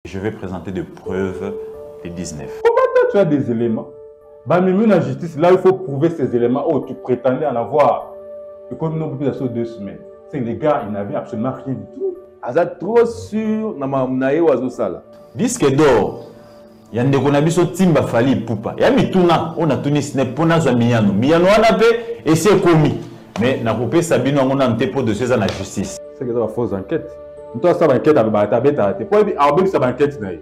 Je vais présenter des preuves des 19. Comment toi tu as des éléments? Bah, même la justice, là il faut prouver ces éléments. Oh, tu prétendais en avoir. Et comme nous avons pu 2 semaines, c'est les gars, ils n'avaient absolument rien du tout. Aza trop sûr na mamunaye wazo sala. Disque d'or. Yande konabiso timba fali pupa. Ya mituna on a tuni snap pona za miyano. Miyano wana pe et c'est commis. Mais na popé sabino on a un tempo de ces la justice. C'est que ça va fausse enquête. Toi ça va enquête avec bata pour avoir ça va enquête naï.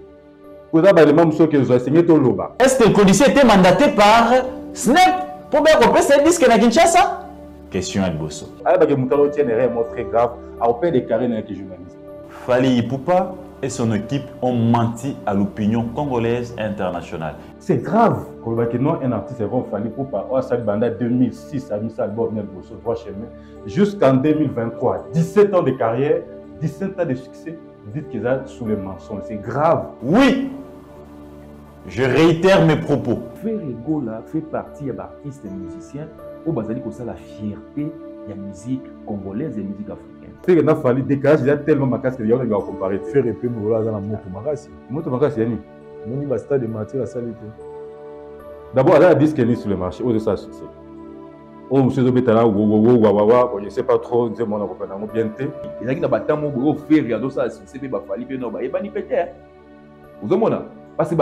Pour ça les membres qui nous ont signé tout loba. Est-ce que le policier était mandaté par Snap pour bien repérer ce disque na Kinshasa? Question à Bosso. Alors que Moutalo tient réellement très grave à opérer des carrés avec les journalistes. Fali Ipupa et son équipe ont menti à l'opinion congolaise internationale. C'est grave. Quand un artiste est Fali Ipupa, on a banda 2006 à mis album Bosso droit chemin jusqu'en 2023, 17 ans de carrière, 17 ans de succès. Dites qu'ils sont sous les mensonges. C'est grave. Oui. Je réitère mes propos. Frère Egola fait partie des artistes et musiciens au Bazali comme ça la fierté de la musique congolaise et de la musique africaine. C'est que Fali décalage, il y a tellement ma casque, il y a un comparé. Faire et puis nous voilà dans la moto marasi. Moto makasi yani. Nous n'y basta de matière à salité. D'abord, elle a dit qu'elle est sur le marché. Oh, c'est ça succès. Oh, monsieur Zobetala, je ne sais pas trop, je m'en ai bien été. Il y a qui n'a pas tant de faire, il y a d'autres ça, c'est pas Fali, mais non, il n'y a pas ni péter. Vous avez parce que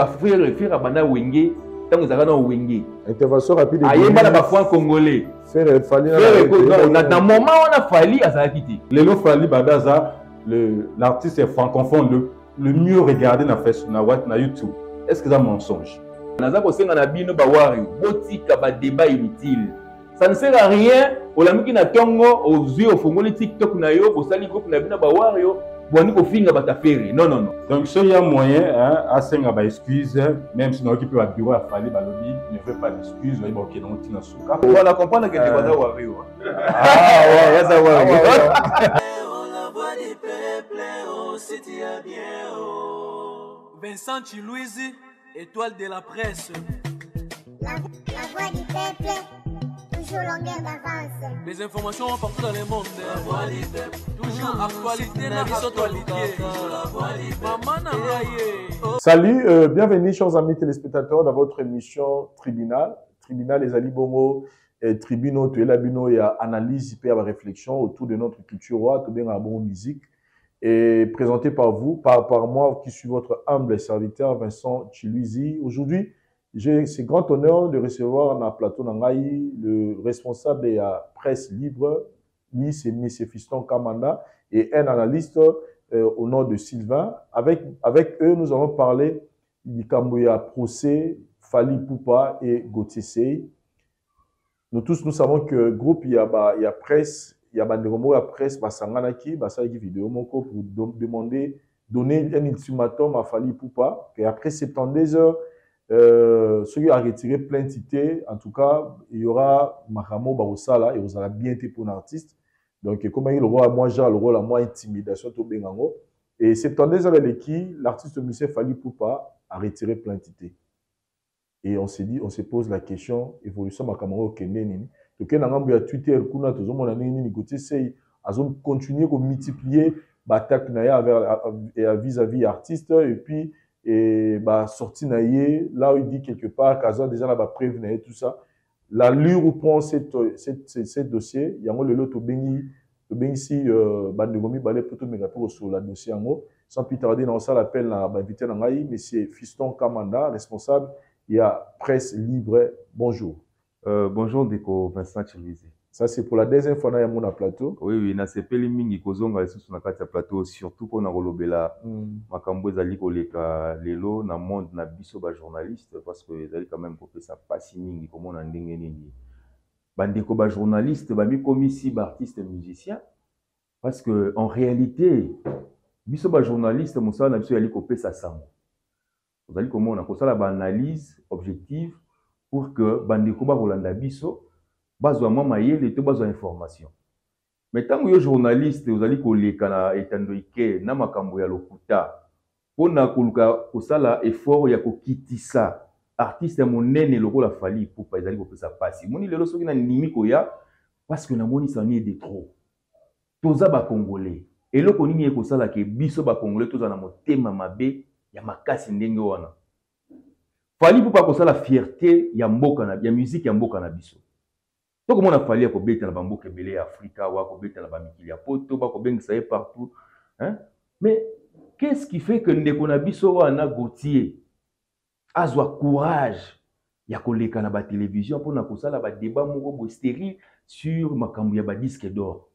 faire à Bana Wenge, tant que vous avez un Wenge. Intervention rapide. Ah, il y a pas de congolais. Faire Fali. Dans le moment où on a Fali, ça a quitté. Les lots Fali Badaza, l'artiste est francophone le mieux regardé na YouTube. Est-ce que c'est un mensonge? Naza ko senga na bino ba wari, botika ba débat inutile. Ça ne sert à rien. Au lamiki na tongo, aux yeux au fongoli TikTok na yo, au sali groupe na bina ba wari yo, boani ko finga ba taferi. Non non non. Donc s'il y a moyen à senga ba excuse, même si on occupe le bureau à Fali Balobi, ne fait pas d'excuse, il va OK dans tina souka. Voilà comprendre que tu vas wari yo. Ah ouais, ça va. La voix du peuple au city à bien. Vincent Chilouizi, étoile de la presse. La voix du peuple, toujours longueur d'avance. Les informations partout dans le monde. La voix du peuple, toujours actualité dans l'actualité. La voix du peuple. Salut, bienvenue chers amis téléspectateurs dans votre émission Tribunal. Tribunal les Ali Bongo, Tribunal, tu es là, Bino, il y a analyse, il y a réflexion autour de notre culture, tout bien la bonne musique. Et présenté par vous, par moi qui suis votre humble serviteur Vincent Chilouizi. Aujourd'hui, j'ai ce grand honneur de recevoir dans le plateau Nangaï le responsable de la presse libre, Miss Fiston Kamanda, et un analyste au nom de Sylvain. Avec eux, nous allons parler du Kamboya procès, Fali Ipupa et Gauthier Sey. Nous tous, nous savons que le groupe, il y a presse, il y a la presse, Basanganaki, Basanganaki vidéo, pour demander, donner un ultimatum à Fali Ipupa, et après 72 heures, ceux qui ont retiré plein de titres, en tout cas, il y aura Mahamo Barosala, et vous aurez bien été pour un artiste. Donc, comme il y a le rôle à moi, j'ai le rôle à moi, intimidation, tout bien. Et 72 heures, l'artiste monsieur Fali Ipupa a retiré plein de titres. Et on s'est dit, on se pose la question, évolution ma camarade au Kenya. Donc, on a Twitter, on a tout le monde a continué à multiplier l'attaque vis-à-vis artistes, et puis, sorti là où il dit quelque part, Kaza déjà là, prévenir tout ça. La lure où prend ce dossier, il y a le lot au Bengi, si, Bandegomi, balai plutôt mes rapports sur la dossier en haut. Sans plus tarder, dans ça, l'appel à invité Nangaï, monsieur Fiston Kamanda, responsable. Il y a Presse Libre. Bonjour. Bonjour, Deko Vincent Chilouizi. Ça, c'est pour la deuxième fois dans mon plateau. Oui, na sepeli mingi kozonga sur na kati ya plateau, surtout pour na rolobela makambo ezali koleka lelo na monde na biso ba journaliste parce que ezali quand même pour ça pasi mingi comme on a ndenge nini. Bandeko ba journaliste ba mi komisi ba artiste musicien parce que en réalité biso ba journaliste mosala na biso yali kopesa sango. Vous allez comment on a comme ça la analyse objective pour que bandeko ba rolanda biso bazwa mama yele te bazwa information. Mais tant que journaliste vous allez koleka na etandoike na makambo ya lokuta pona koluka kosala effort ya kokitisa artiste monene lokola Fali Ipupa ezali kopesa pasi moni lelo soki na nimiko ya parce que na moni ça nie de trop toza ba congolais eloko nini ekosala ke biso ba congolais toza na motema mabe ya makasi ndenge wana. Fali Ipupa ko la fierté ya mboka na ya musique ya mboka na biso. To comment on a fallu ko beta na bamboka belé ya Afrika wa ko beta na ba mikili ya poto ba ko bengisa ye partout, hein? Mais qu'est-ce qui fait que ndeko na biso wana Gauthier azwa courage ya koleka na ba télévision pour na kosala ba débat moko bo stérile sur makambo ya ba disque d'or?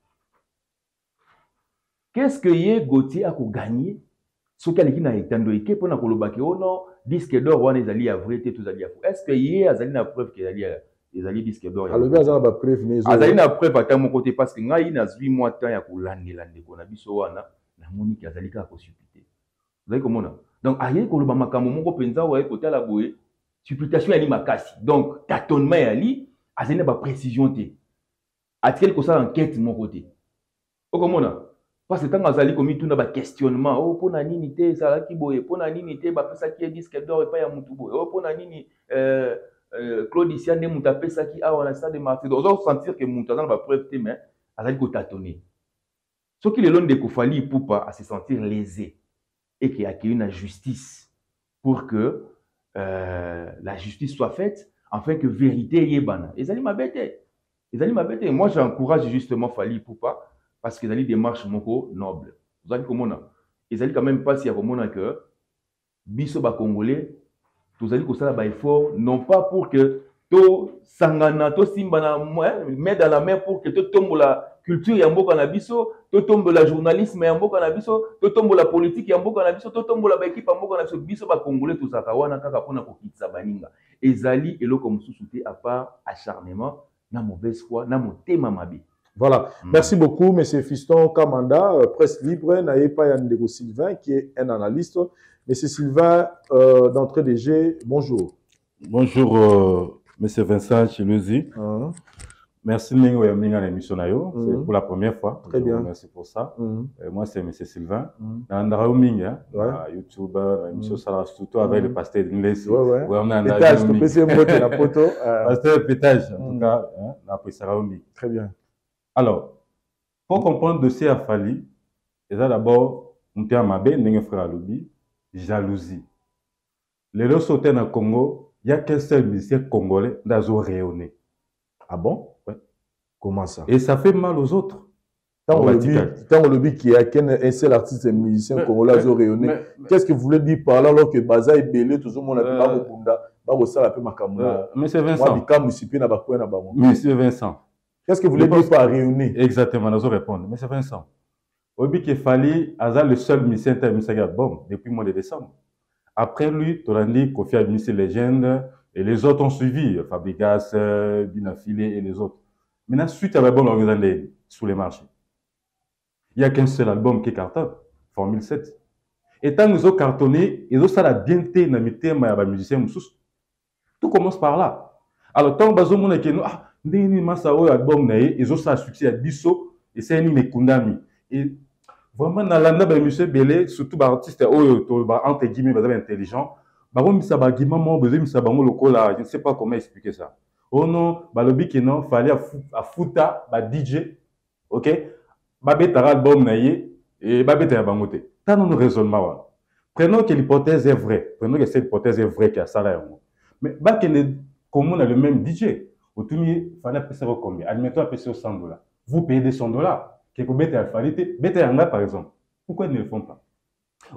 Qu'est-ce que ye Gauthier a ko gagner? Ce qui est na etando eke pour na kolobaki oh non disque d'or wana ezali ya vrai te tout ezali ya faux. Est-ce que ye azali na preuve que ezali disque d'or ya? Alors bien azali ba preuve nezo. Azali na preuve ata mon côté parce que ngai na zwi moi temps ya kolandela ndeko na biso wana na moni ki azali ka ko supputer. Vous avez komona? Donc aye koloba makambo moko penza wa côté la boye supputation ya li makasi. Donc tâtonnement ya li azali na ba précision te. Atikeli ko sa enquête mon côté. Okomona? Parce que quand azali komi tuna ba questionnement oh pona nini te sala ki boye pona nini te ba pesa ki disque d'or et pas ya mutu boye oh pona nini Claude Siande mutu pesa ki a wana stade de Martyrs. Donc on sentir que mutu dans ba preuve te mais azali ko tâtonner. Ce qui le long de Fali Ipupa à se sentir lésé et qu'il y a une justice pour que la justice soit faite afin que vérité y ait bana. Et ça ma bête. Moi j'encourage justement Fali Ipupa parce qu'ils ont des démarches moko nobles. Vous avez comment ils allaient quand même pas si à comment que biso ba congolais tous allez que ça ba effort non pas pour que to sangana to simbana mais dans la main pour que to tombe la culture ya mboka na biso to tombe la journalisme ya mboka na biso to tombe la politique ya mboka na biso to tombe la ba équipe ya mboka na biso biso ba congolais tous akawana kaka pona ko kitsa baninga ezali eloko mususu te à part acharnement na mauvaise foi na motema mabe. Voilà. Merci beaucoup, M. Fiston Kamanda, presse libre, Naïpa Yandego Sylvain, qui est un analyste. M. Sylvain, d'entrée des G, bonjour. Bonjour, M. Vincent Chiluzi. Merci de venir à l'émission. C'est pour la première fois. Très bien. Merci pour ça. Moi, c'est M. Sylvain. YouTube, l'émission surtout avec le pasteur d'Inglés. Pétage, tu peux essayer de la photo. Pasteur Pétage, en tout cas, après Saraoumi. Très bien. Alors, pour comprendre le dossier à Fali, il y a d'abord un terme à bien, frère Alobi, jalousie. Les deux sautés dans le Congo, il n'y a qu'un seul musicien congolais dans le rayonné. Ah bon? Ouais. Comment ça? Et ça fait mal aux autres. Tant on le dit qu'il y a qu'un seul artiste et musicien congolais dans le rayonné. Qu'est-ce que vous voulez dire par là alors que Baza est belé, tout le monde a dit Monsieur Vincent. Monsieur Vincent. Qu'est-ce que vous voulez dire par rayonner? Exactement, nous allons répondre. Mais c'est Vincent. Obi Kefali, Aza le seul musicien qui a mis album depuis le mois de décembre. Après lui, Torandi, Kofi a mis ses légendes et les autres ont suivi. Fabrikas, Binafilé et les autres. Maintenant, suite à l'album organisé sous les marchés, il n'y a qu'un seul album qui cartonne, Formule 7. Et tant que nous avons cartonné, ils ont ça la bien été dans les musiciens. Tout commence par là. Alors, tant que nous avons ndeni masa oyo album na ye ezo sa succès ya biso et c'est ni mekundami et vraiment na landa ba monsieur belé surtout ba artiste oyo to ba entre guillemets ba intelligent ba ko misa ba gima mo bezo misa bango lokola je ne sais pas comment expliquer ça oh non ba lobi que non fallait a futa ba DJ OK ba beta album na ye et ba beta ya bango te tant non raisonnement wa prenons que l'hypothèse est vraie prenons que cette hypothèse est vraie qu'il y a ça là mais ba que comment on a le même DJ. Au tout il fallait payer combien? Admettons à payer $100. Vous payez des $100. Qui peut bêter à falité, bêter à par exemple. Pourquoi ils ne le font pas?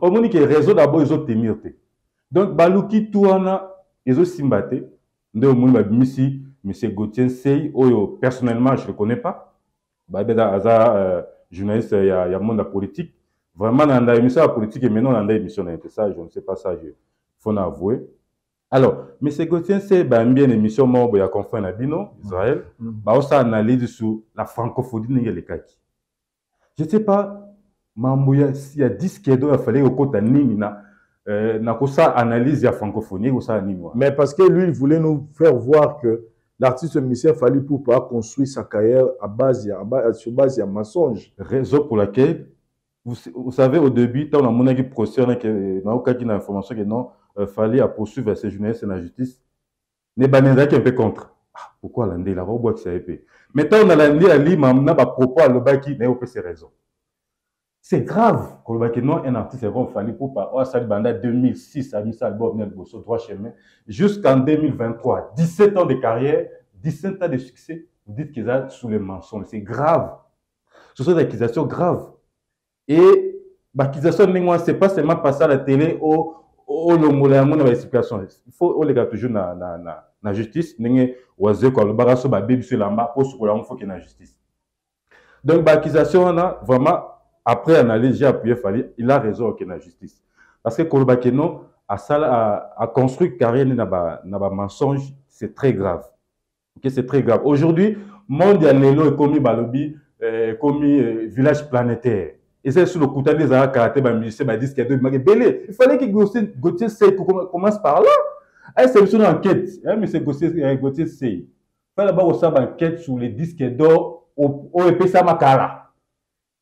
Au moment que les réseaux d'abord ils ont tenir. Donc baluki touana ils ont simbaté. De au monde ici monsieur Gauthier Sey oyo personnellement je le connais pas. Babeda Aza journaliste il y a monde la politique. Vraiment dans la émission la politique et maintenant dans la émission ça je ne sais pas ça il faut l'avouer. Alors, M. Gauthier, c'est bien une émission où il y a conflit à Bino, Israël, on analyse sur la francophonie de l'Ekaki. Je ne sais pas, s'il y a 10 qui il fallait que Nimi na analyse la francophonie. Mais parce que lui, il voulait nous faire voir que l'artiste musicien Fali Ipupa construit sa carrière sur base de mensonge. Raison pour laquelle, vous savez, au début, quand on a un procès, on a aucune information que non. Fallait à poursuivre ces journalistes et la justice. Ne baneza qui un peu contre. Pourquoi l'andé la robe que ça épée. Maintenant on a l'andé à l'imam n'a pas propos à l'obaki n'a pas ses raisons. C'est grave. Un artiste est bon, Fally Ipupa, on a banda 2006 à mis album Nel Bosso droit chemin jusqu'en 2023. 17 ans de carrière, 17 ans de succès. Vous dites qu'ils sont sous les mensonges. C'est grave. Ce sont des accusations graves. Et l'accusation, c'est pas seulement passer à la télé au explication. Il faut les gars toujours na justice. N'engé oise quoi le bagasso ba baby sur la main pour ce qu'il faut qu'il y ait la justice. Donc l'accusation là vraiment. Après analyse, j'ai appuyé Fally, il a raison qu'il y ait la justice. Parce que Kolobakeno a construit une carrière dans mensonge, c'est très grave. Okay, c'est très grave. Aujourd'hui, mondial Lelo est commis Balobi, commis village planétaire. Et c'est sur le coup des arts karaté, musicien, disque de Belé. Il fallait que Gauthier Sey commence par là. C'est une enquête. Mais c'est Gauthier Sey. Il fallait d'abord aussi une enquête sur les disques d'or au EPSA Makara.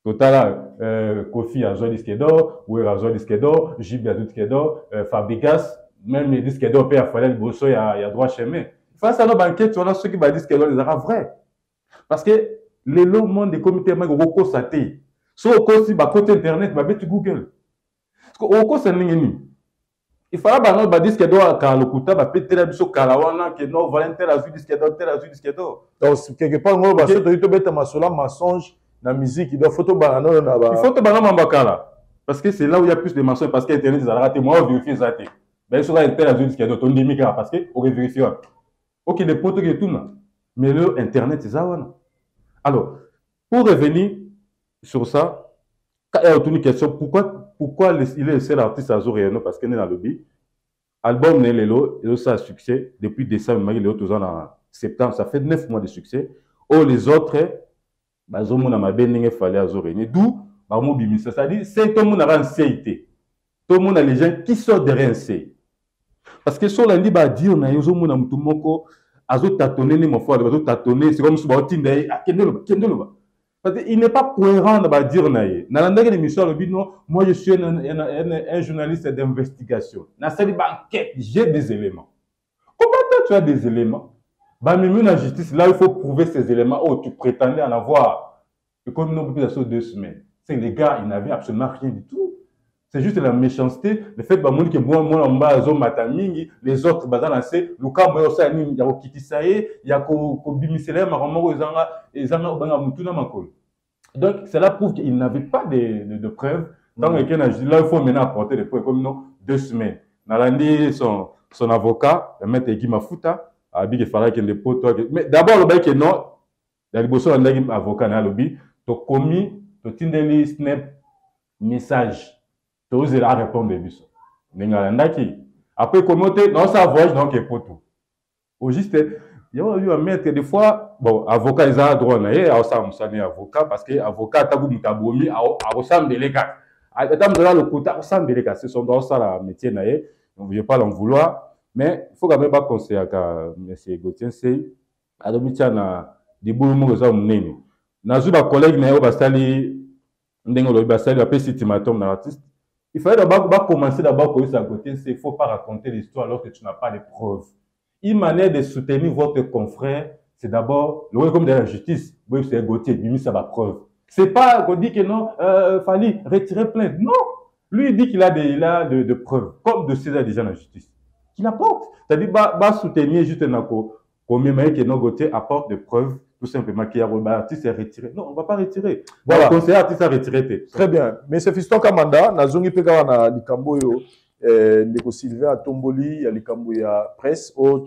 Total, Kofi a joué disque d'or, Oué a joué disque d'or, Jib a joué disque d'or, Fabrikas, même les disques d'or, Père Fallel Bosso, il y a droit chemin. Face à nos banquettes, on a ceux qui disent disque d'or, les arabes vrais. Parce que les longs monde des comités, ils ont constaté. Soit au côté internet, ils tu Google. Parce que au côté, c'est n'ingénie. Il fallait que les disques d'or, car le couteau, il peut être sur Kalawana, que non, Valentin a joué disque d'or, tel a joué disque d'or. Donc, quelque part, on va se mettre un mensonge. La musique, il doit photo banano. Il faut te banano mbakala. Parce que c'est là où il y a plus de mensonges. Parce qu'Internet, ils ont raté. Moi, on vérifie ça. Ben, sur Internet, il y a d'autres demi parce qu'on vérifie. Ok, les potes qui tournent. Mais le Internet, c'est ça. Alors, pour revenir sur ça, quand il y a une question, pourquoi il est le seul artiste à jouer parce qu'il est dans le beat. Album Nelelo, il a ça succès depuis décembre, il est toujours en septembre, ça fait 9 mois de succès. Oh, les autres, bazomona mabenenge fallait azoreni d'où bamo bimisa c'est-à-dire c'est tout le monde a un CIT tout le monde a les gens qui sortent derrière un C parce que sur lundi ba dire na yozo mona mutu moko azo tâtonner ni mon frère azo tâtonner c'est comme si ba otinda kendelo parce que il n'est pas cohérent de ba dire na ye na landaki l'émission le non moi je suis un journaliste d'investigation na sali ba enquête j'ai des éléments comment toi tu as des éléments. Bah, même la justice, là, il faut prouver ces éléments. Oh, tu prétendais en avoir. Et comme nous, depuis 2 semaines, c'est les gars, ils n'avaient absolument rien du tout. C'est juste la méchanceté. Le fait que moi, les autres, le cas, moi, il y a Kitisaye, il y a Kobimisele, donc, cela prouve qu'ils n'avaient pas de preuves. Donc, là, il faut maintenant apporter des preuves. Comme nous, 2 semaines. Nalandi, son avocat, le maître Guy Mafuta, mais d'abord, le bail non, il y a des avocats dans le lobby, tu as commis, tu as tindeli snap message, tu as osé la répondre. Après, comment tu non, ça voyage, donc, il faut tout. Au juste, il y a eu un maître, des fois, bon, avocat, ils ont droit, il y a un avocat, parce que avocat, tu as eu un ressemble les gars. Le côté, ressemble les gars, c'est son droit, ça, la métier, donc, je ne vais pas l'en vouloir. Mais il faut quand même pas conseiller à M. Gauthier Sey, à Domitia, des boulons aux hommes nés. Nazuba collègue, Nayo Bastali, Ndengolo Bastali, après Sitimatum dans l'artiste. Il fallait d'abord commencer d'abord à Gauthier Sey. Il ne faut pas raconter l'histoire lorsque tu n'as pas de preuves. Une manière de soutenir votre confrère, c'est d'abord, le comme de la justice, oui, c'est Gauthier, il ça va preuve. C'est pas qu'on dit que non, fallait retirer plainte. Non! Lui, il dit qu'il a de preuves, comme de César déjà dans la justice. Qu'il apporte. C'est-à-dire, soutenir juste comme que nos Gauthier apporte des preuves, tout simplement, qu'il y a un artiste retiré. Non, on ne va pas retirer. Voilà. Le conseiller artiste a retiré. Très bien. Mais c'est Fiston Kamanda, Nazongi Pega na Likamboyo, Ndeko Sylvain Tomboli, il y a Likamboya presse, au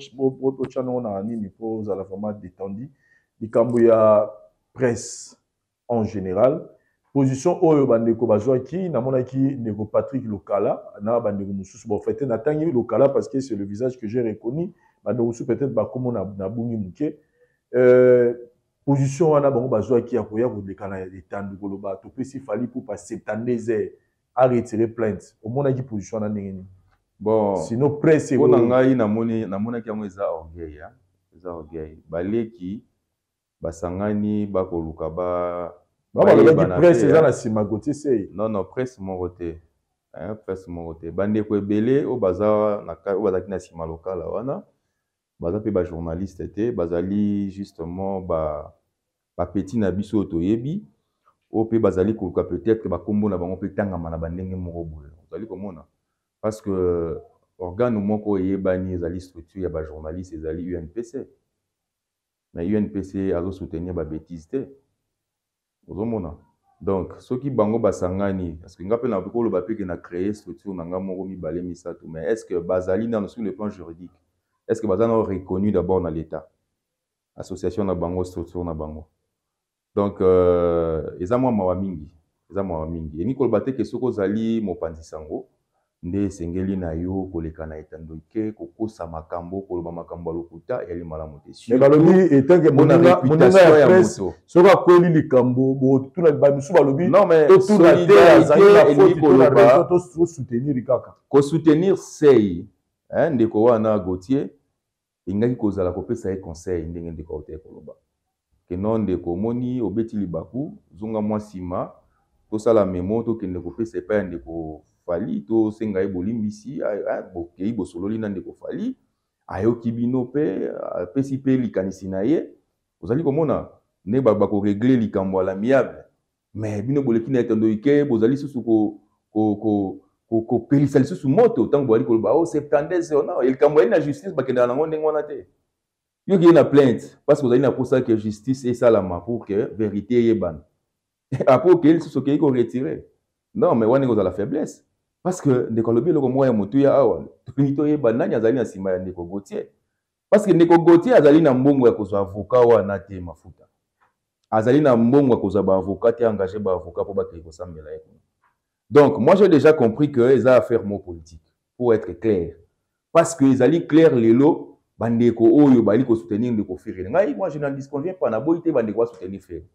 channel na nini pose à la format détendu. Likamboya presse en général. Position oyo bandeko bazwaki namonaki ndeko Patrick Lokala na bandeko mususu bon fait na tangi Lokala parce que c'est le visage que j'ai reconnu bandeko mususu peut-être ba komo na bungi muke position wana bango bazwaki ya koya ko dekana etandu koloba to pesi Fally Ipupa 72 a retirer plainte au monaki position na ndenge bon sinon presse on ngai namonaki yango eza orgueil baleki basangani bakoluka ba presse eza na sima Gauthier Sey. Non, presse mon côté. Presse mon côté. Bandeko ebele o bazaki na sima local wana. Baza pe ba journaliste te, bazali justement ba petit na biso toyebi. Ope bazali koluka peut-être bakombo na bango pe tangama na bandenge moko boye. Ozali komona parce que organe moko yebani ezali structure ya ba journaliste ezali UNPC. Mais UNPC azo soutenir ba bêtise te. Ozomona. Donc ceux qui bango basangani parce que ngape na bikolo ba pe que na créer structure na nga moko mibale misato mais est-ce que bazali dans sur le plan juridique? Est-ce que bazali reconnu d'abord dans l'état? Association na bango structure na bango. Donc eza mwa mawa mingi. Eza mawa mingi. Eni kolbate ke soko zali mopanzi sango nde sengeli na yo koleka na etandoike kokosa makambo koloba makambo lokuta yali malamu te. Mais balobi etanke monanga ya presse soka kweli likambo bo tuna bamisu balobi non mais to soutenir kaka. Ko soutenir sei ndeko wana Gauthier ingaki kozala kopesa ye conseil ndenge ndeko ote koloba. Que non ndeko moni obeti libaku zunga mwa sima to sala memo to kende kopesa pa ndeko fali to senga e bolimbisi bokei bosololi na ndeko fali ayoki bino pe pesi pe likanisi na ye ozali komona ne bako régler likambo à l'amiable mais bino boleki na etandoike bozali susu ko pelisa lisusu moto tango bali koloba o 70 non likambo na justice bakenda na ngonde ngona te yo ki na plainte parce que vous avez na pour ça que justice et ça la pour que vérité yebane après que ce qui est retiré non mais wana la faiblesse parce que ndeko lobi loko moya motu ya awa to yebana nani azali na sima ya ndeko Gauthier parce que ndeko Gauthier azali na mbongo ya kozwa avocat wana te mafuta azali na mbongo ya kozwa ba avocat te engagé ba avocat pour battre ko sambela ye. Donc moi j'ai déjà compris que les affaires mo politique pour être clair parce que les ali clair lelo bandeko oyo bali ko soutenir ndeko Ferré ngai moi je n'en disconviens pas na boité bandeko soutenir Ferré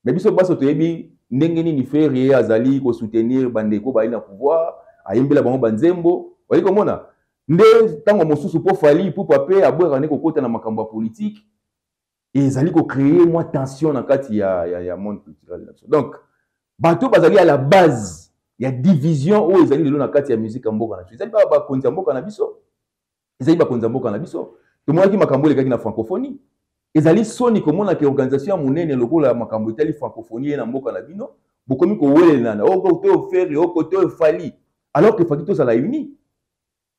mais biso baso toyebi ndenge nini Ferré azali ko soutenir bandeko bali na pouvoir ayembela bango banzembo wali komona nde tango mosusu po fali po pape abwera ne kokota na makambo politique et ezali ko créer moi tension na kati ya monde culturel. Donc bato bazali à la base ya division o ezali lelo na kati ya musique mboka na biso ezali ba konza mboka na biso ezali ba konza mboka na biso to moaki makambo lekaki na francophonie ezali soni komona ke organisation ya munene lokola makambo itali francophonie na mboka na bino bokomi ko welelana o côté Ferré o côté fali alors que fakito ça la uni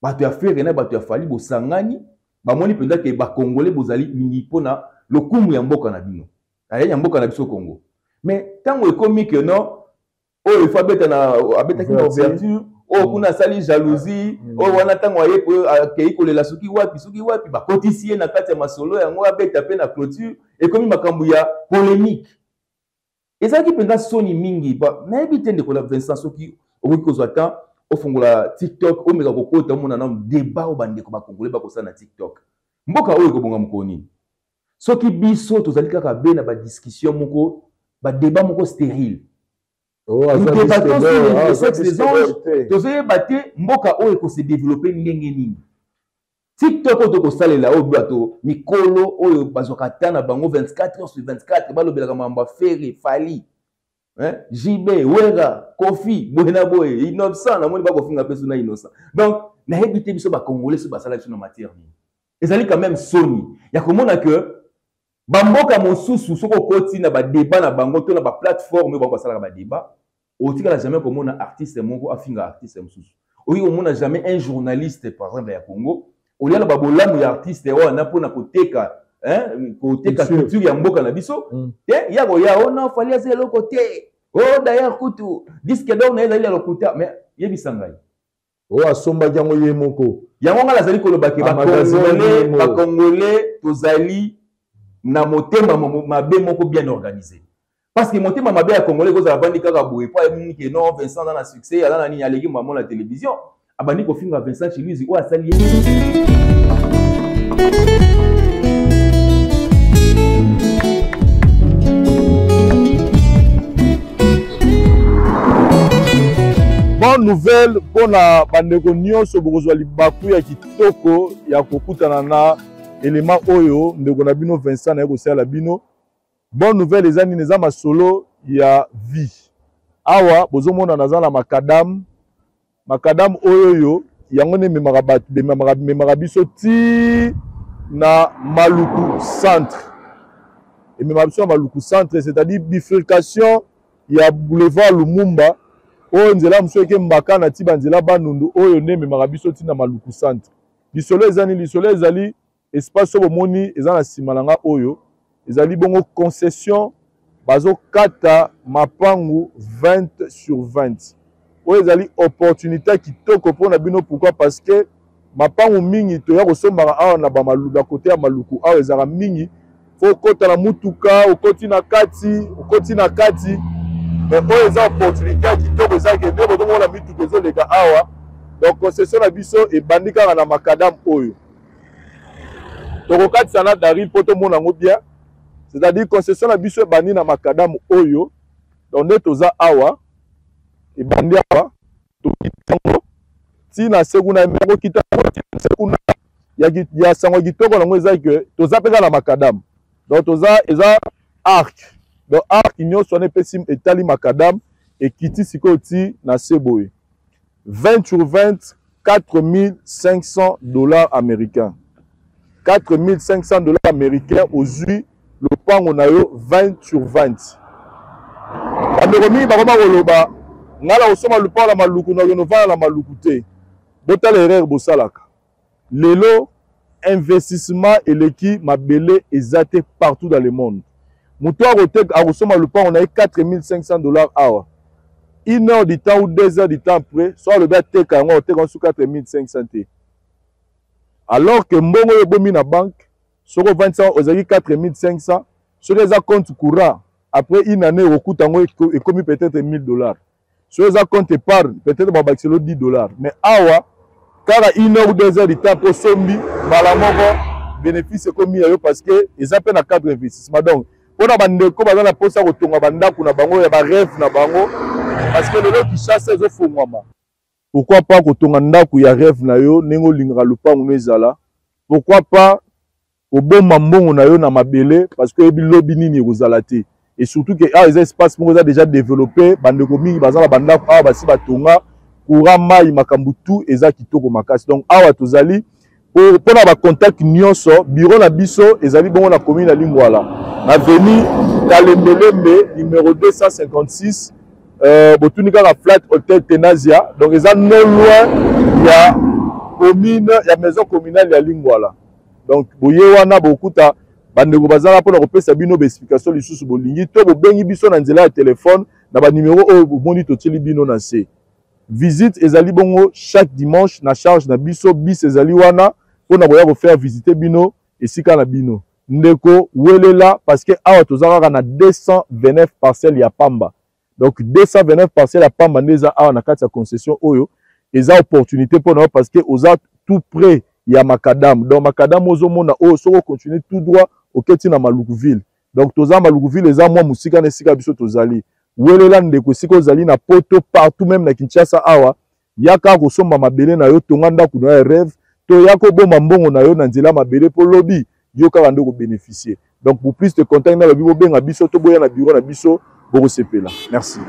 bato ya Ferré na bato ya fali bosangani bamoni penza ke ba congolais bozali mingi pona lokumu ya mboka na bino ya mboka na biso Congo mais tango ekomi que non o il faut abeta na abeta ki na ouverture o kuna sali jalousie o wana tango aye ko akei kolela suki wapi ba kotisie na kati ya masolo yango abeta pe na clôture ekomi makambo ya polémique ezaki penza soni mingi ba na ebite ndeko la Vincent soki okoki kozwa temps ofungola TikTok o meka kokota mona na débat o bandeko ba congolais ba kosana na TikTok mboka oyo kobonga mukoni soki biso tozali kaka be na ba discussion moko ba débat moko stérile tozoye bate mboka oyo ko se développer ndenge nini TikTok oyo tokosalela oyo bato mikolo oyo bazwaka ta na bango 24h/24 balobelaka mamba Ferré fali JB Wera Kofi boyena boye innocent na moni ba kofinga peso na innocent donc na hebite biso ba congolais so basala biso na matière ni ezali quand même soni ya komona que bamboka mosusu soko koti na ba débat na bango to na ba plateforme ba basala ba débat otika la jamais komona artiste moko afinga artiste mosusu oyi komona jamais un journaliste par exemple ya Congo olia na ba bolamu ya artiste wana pona koteka koteka culture ya mboka na biso te yako ya ona fali aze loko te oh d'ailleurs kutu disque d'or na ezali lokuta mais yebisangai o asomba jango ye moko yango ngala zali koloba ke ba congolais tozali na motema mabe moko bien organisé parce que motema mabe ya congolais ko za bandi kaka boye pa mini ke non Vincent dans la succès ala nani aleki maman la télévision abandi ko finga Vincent Chiluzi o asali bonne nouvelle pour la bandeko nyonso bokozwa libaku ya kitoko ya kokutana na élément oyo ndeko na bino Vincent na ekosala bino. Bonne nouvelle ezani neza masolo ya vie awa bozomona naza na makadam oyo yango ne memaka biso ti na Maluku centre et même biso Maluku centre c'est-à-dire bifurcation ya boulevard Lumumba oyo nzela mosusu eke mbaka na ti banzela Bandundu oyo nde ememaka biso ntina Maluku centre. Lisolo ezali lisolo ezali espace oyo bomoni eza na nsima na nga oyo ezali bongo concession bazokata mapangu 20 sur 20 oyo ezali opportunité kitoko mpona bino. Pourquoi? Parce que mapangu mingi toya kosombaka awa na bamaluku kote ya Maluku awa ezalaka mingi fo okota na mutuka okoti na kati mais oyo eza opportunité kitoko eza ke nde bozomona mituka ezoleka awa. Donc concession na biso ebandi kaka na makadam oyo tokokatisa na dari mpo tomona yango bien, c'est-à-dire concession na biso ebandi na makadam oyo. Donc nde toza awa ebandi awa tokitango tina sekuna meko kitango sekuna ya sango kitoko nango eza ke toza peka na makadam. Donc toza eza arc, donc arc nyonso ne pesi etali makadam ekiti sikoyo ti na seboye 20 sur 20 $4,500 américains. 4,500 $ américains ozwi lopango na yo 20 sur 20. Bandeko mingi bakoma koloba ngala osoma lopango na Maluku na yo novana na Maluku te. Botala erreur bosalaka. Lelo investissement eleki mabele ezate partout dans le monde. Muto akosoma lopango na ye 4,500 $ awa. 1 heure du temps ou 2 heures du temps après, soit le gars teka yango oteka sous 4,500 $. Alors que mbongo yo bomi na banque, soko 25 ozaki 4,500, sur les comptes courant, après une année okuta yango ekomi peut-être $1,000. Sur les comptes épargne, peut-être ba baxelo $10. Mais awa kara 1 heure ou 2 heures du temps pour sombi balamoko bénéfice komi yo parce que ils appellent na cadre investissement. Donc pona bandeko baza na posa kotonga bandaku na bango ya ba rêve na bango. Parce que le lot qui chasse les ofongwama. Pourquoi pas kotonga ndaku ya rêve na yo nengo lingara lupango nezala? Pourquoi pas oboma mbongo na yo na mabele parce que bilobi nini kozala te? Et surtout que les espaces mo déjà développé bandeko mingi bazala bandaku awa basi batonga courant mai makambu tout eza kitoko makasi. Donc awa tozali pona ba contact nyonso bureau na biso ezali bongo na commune ya Lingwala. Avenue Kalembelembe numéro 256 botunika la flat hotel Tenazia. Donc ils sont non loin ya commune ya maison communale ya Lingwala. Donc boye wana bokuta bandeko bazala pona kopesa bino be explication lisusu bolingi to bobengi biso na nzela ya téléphone na ba numéro oyo bomoni totili bino na se. Visite ezali bongo chaque dimanche na charge na biso bis ezali wana pona boya ko faire visiter bino esika na bino. Ndeko welela parce que awa tozaka na 229 parcelles ya pamba. Donc 229 parcelles à Pamba neza awa na kati ya concession oyo eza opportunité pour nous parce que oza tout près ya makadam. Donc makadam ozomona oyo soko continuer tout droit au keti na Malukuville. Donc toza Malukuville eza mwa musika na sika biso tozali. Welela ndeko sika ozali na poto partout même na Kinshasa awa yaka kosomba mabele na yo tonga ndaku na rêve to yako bomba mbongo na yo na nzela mabele po lobi yo kaka ndeko bénéficier. Donc pour plus de contact na lobi bobenga biso to boya na bureau na biso. Merci.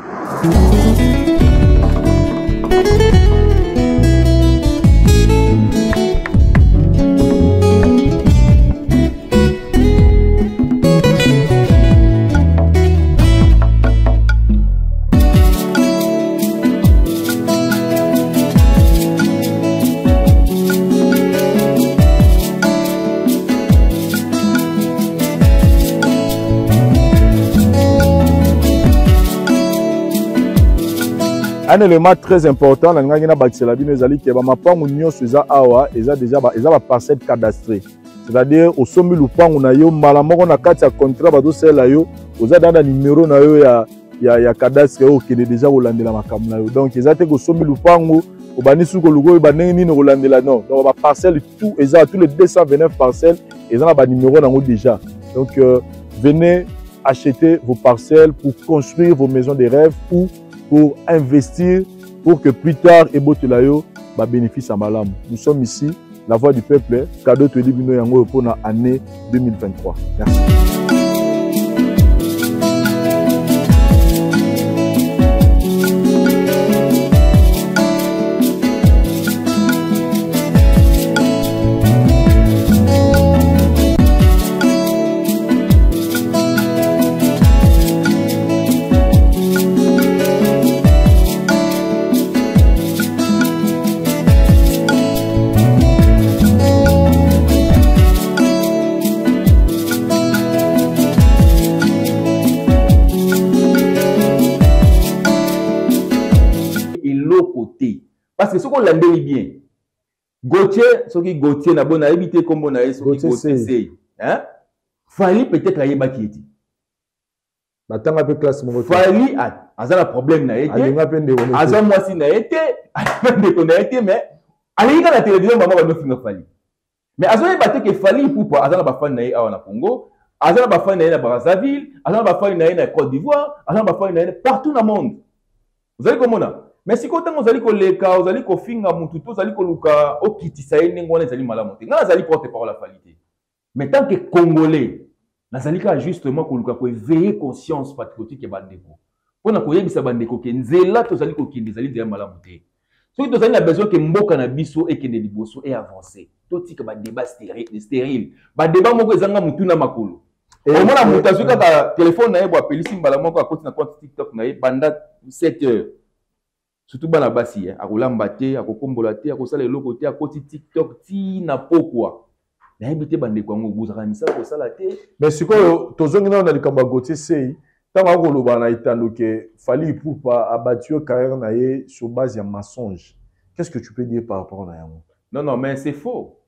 Un élément très important, la ngana bakisela bino ezali ke ba mapangu nyonso eza awa eza déjà ba parcelle cadastrée. C'est-à-dire au sombi lupangu na yo mbala moko na kati ya contrat bazo sela yo oza dans numéro na yo ya cadastre o kende déjà kolandela makambo na yo. Donc eza te ko sombi lupangu obani suko lugo ba ndenge nini kolandela non. Donc ba parcelle tout eza tous les 229 parcelles eza na ba numéro nango déjà. Donc venez acheter vos parcelles pour construire vos maisons de rêve ou pour investir, pour que plus tard, Ebotelayo va bénéficier à Malam. Nous sommes ici, la voix du peuple, cadeau de Libino Yango pour l'année 2023. Merci. parce que ce qu'on l'a bien. Gauthier, ce qui Gauthier n'a bon à éviter comme on a eu ce qui Gauthier. Hein? Fali peut-être aïe bakiti. Maintenant un peu classe mon Fali a un problème n'a été. Azan moi si n'a été. N'a été mais allez dans la télévision maman va nous finir Fali. Mais Azan est battu que Fali pour pas Azan ba fan n'a eu à Congo, Azan ba fan n'a eu à Brazzaville, Azan ba fan n'a eu à Côte d'Ivoire, Azan ba fan n'a eu partout dans le monde. Vous allez comment là? Mais si quand vous allez koleka, vous allez kofinga mututo, vous allez koluka okitisa yenengwana ezali malamote. Nga azali porte-parole la Fali. Mais tant que Congolais, nazali ka justement koluka ko éveiller conscience patriotique et bandeko. Pona ko yebisa bandeko ke nzela tozali ko kindi zali de malamote. So que tozali na besoin que mboka na biso et kende liboso et avancer. Totika ba débat stérile. Ba débat moko ezanga mutuna makolo. Et au moins mutation ka téléphone na yebo apelisi mbala moko akoti na compte TikTok na ye banda 7 heures. Surtout bana basi akolamba te, akokombola te, akosala eloko te, akoti TikTok ti na pokwa. Na yebite bandeko ngo buzaka misala ko sala te. Mais sikoyo tozongi na likambo Gauthier Sei, tanga koloba na itando ke Fali Ipupa a battu carrière na ye sur base ya mensonge. Qu'est-ce que tu peux dire par rapport à yango? Non, mais c'est faux.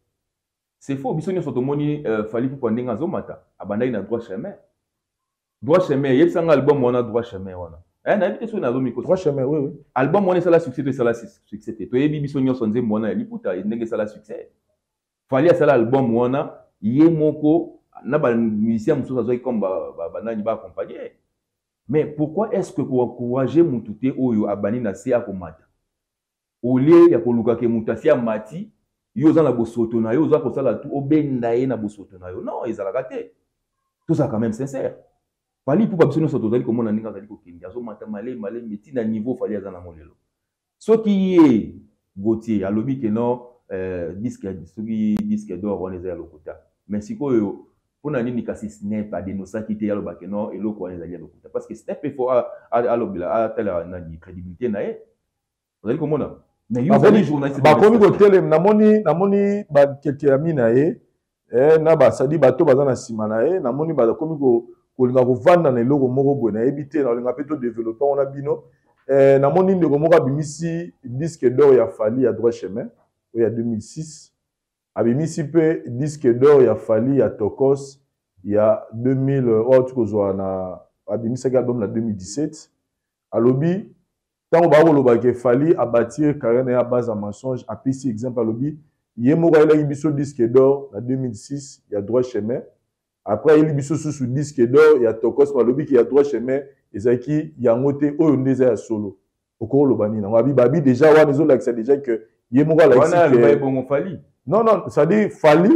C'est faux. Biso nyo sotomoni Fali Ipupa ndenga zomata. Abandai na droit chemin. Droit chemin, yebsanga album wana droit chemin wana. Na yebite so na zomi ko. Droit chemin, oui. Album wana sala succès to sala succès te. To yebi biso nyo sonze mwana ya liputa ndenge sala succès. Fali a sala album wana ye moko na ba musicien muso azoi comme ba nani ba accompagner. Mais pourquoi est-ce que pour encourager mutute oyo abani na se akomata? Olie ya koluka ke mutasi ya mati yo za na bosoto na yo za ko sala tout obenda ye na bosoto na yo. Non, ezalaka te. Tout ça quand même sincère. Fali pour biso nyoso tozali komona ninga zali ko kindi azo mata malé meti na niveau Fali aza na molelo. Soki ye Gauthier alobi ke non disque d'or on ezali lokuta. Mais sikoyo pona nini kasi Snap a dénoncé qui te yalo bakeno eloko on ezali lokuta parce que Snap il faut alobila a telle na crédibilité na ye. Vous allez komona. Mais yo zali journaliste ba komi ko tele namoni ba quelques amis na ye na ba sadi bato baza na sima na ye namoni ba komi ko kolinga ko vanda na eloko moko boye na ebité na linga peto développer on a bino namoni ndeko moko abimisi disque d'or ya Fali à droit chemin il y a 2006 abimisi pe disque d'or ya Fali ya Tokos il y a 2000 tu kozwa na abimisi album na 2017 alobi tant ba koloba ke Fali a bâtir carrière na base à mensonge a pisi exemple alobi ye moko ela biso disque d'or na 2006 il y a droit chemin. Après, il y a des sous disque d'or, il y a Tokos, il y a droit chemin, il y a un côté où on est solo. Au cours de l'obani, on a déjà, on a déjà que il y a un Fali. Non, ça dit Fali,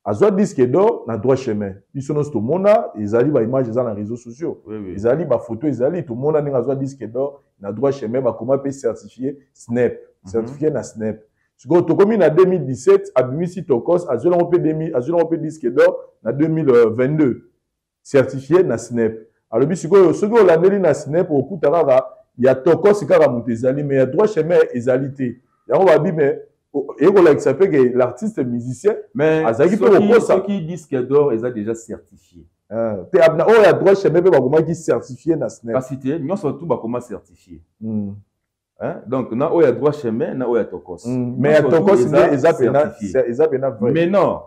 à ce disque d'or, na droit chemin. Ils sont tout le monde, ils allaient image dans les réseaux sociaux. Ils allaient photo, ils allaient tout le monde a un disque d'or, na droit chemin, comment peut certifier Snap, certifié na Snap. Si vous avez en 2017, Abimisi Tokos, a un disque d'or en 2022, certifié na Snap. Alors, si vous avez na Snap, il y a Tokos qui a monté, mais il y a droit chemin et égalité. On va dire, mais l'artiste musicien, mais ceux qui disque d'or, ils ont déjà certifié. Il y a droit chemin qui certifié na Snap. Parce que nous surtout comment certifier. Hein? Donc, il y a droit chemin, il y a Tokos. Mais il y a Tokos, ils mais non,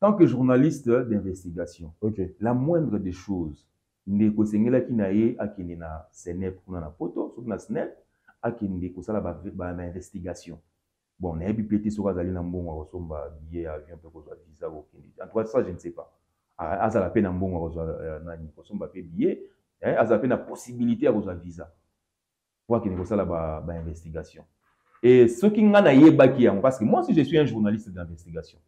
tant que journaliste d'investigation, la moindre des choses, ne kosengela ki na ye akini na Snap kuna na poto, sur na Snap akini kosala ba investigation. Bon, na yebi pété sur azali na mbongo kosomba billet avion pe kozwa visa okindi. En tout cas ça je ne sais pas. Azala pe na mbongo kozwa nani kosomba pe billet, azala pe na possibilité à kozwa visa. Pour qu'il y ait ba investigation. Et ce qui n'a pas qui parce que moi si je suis un journaliste d'investigation,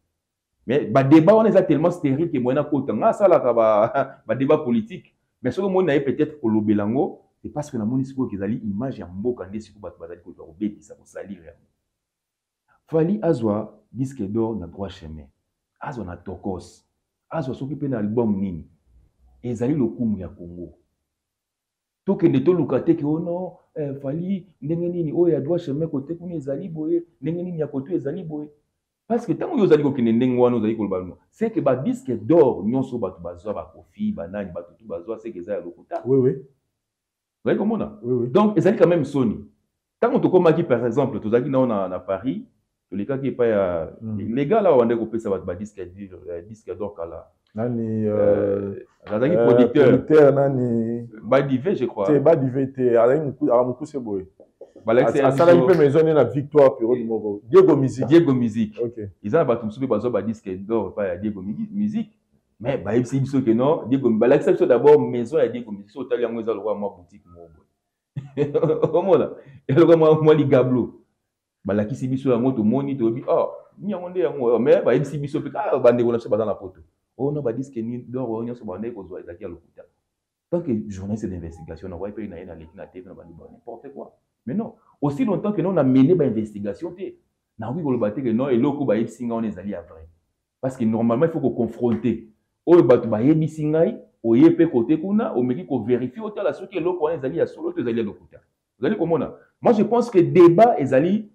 mais ba débat on est tellement stérile que moi na kota nga ça là ba débat politique, mais ce que moi na peut-être ko lobelango, c'est parce que na moni siko kezali image ya mboka ndé siko ba bazali ko robetisa ko salir. Fali azwa disque d'or na droit chemin. Azwa na Tokos. Azwa soki pe na album nini. Ezali lokumu ya Congo. Tokende to lukate ke ono Fali ndenge nini oyo ya droit chemin côté kuna ezali boye ndenge nini ya côté ezali boye parce que tant yo zali ko kende ndenge wana ozali ko lobano c'est que ba disque d'or nyonso bato bazwa ba kofi banani bato tout bazwa c'est que ça ya lokuta oui vous voyez comment on a oui donc ezali quand même Sony Tant qu'on te par exemple, tu as dit à Paris, les cas qui pas les gars là on a coupé ça va disque d'or là. Nani producteur nani Badivé je crois. C'est Badivé te alamuku c'est boy. Ça là il peut maison na victoire période moko. Diego Musique. OK. Ils ont battu soupe bazo ba disque d'or pas Diego Musique. Mais ba ibsi biso que non Diego Balaxi d'abord maison ya Diego Musique au tali yango za le roi moi boutique mo boy. Comment là? Et le roi moi li gablo. Balakisi biso yango to moni to bi ni yango nde yango mais ba ibsi biso pe bande ko na se ba dans la poto. Oh non, bah disque ni d'or, on y a ce bandé qu'on doit être à l'hôpital. Tant que journaliste d'investigation, on voit pas une TV, n'importe quoi. Mais non, aussi longtemps que nous on a mené une investigation, on a vu que non, et l'autre bah singa on est allé à vrai. Parce que normalement il faut qu'on confronte. Oh bah tu bah yebi singa, au yep côté kuna, au mec qu'on vérifie autant la suite que l'autre on est allé à solo, l'autre est allé à l'hôpital. Vous allez comment là? Moi je pense que débat est allé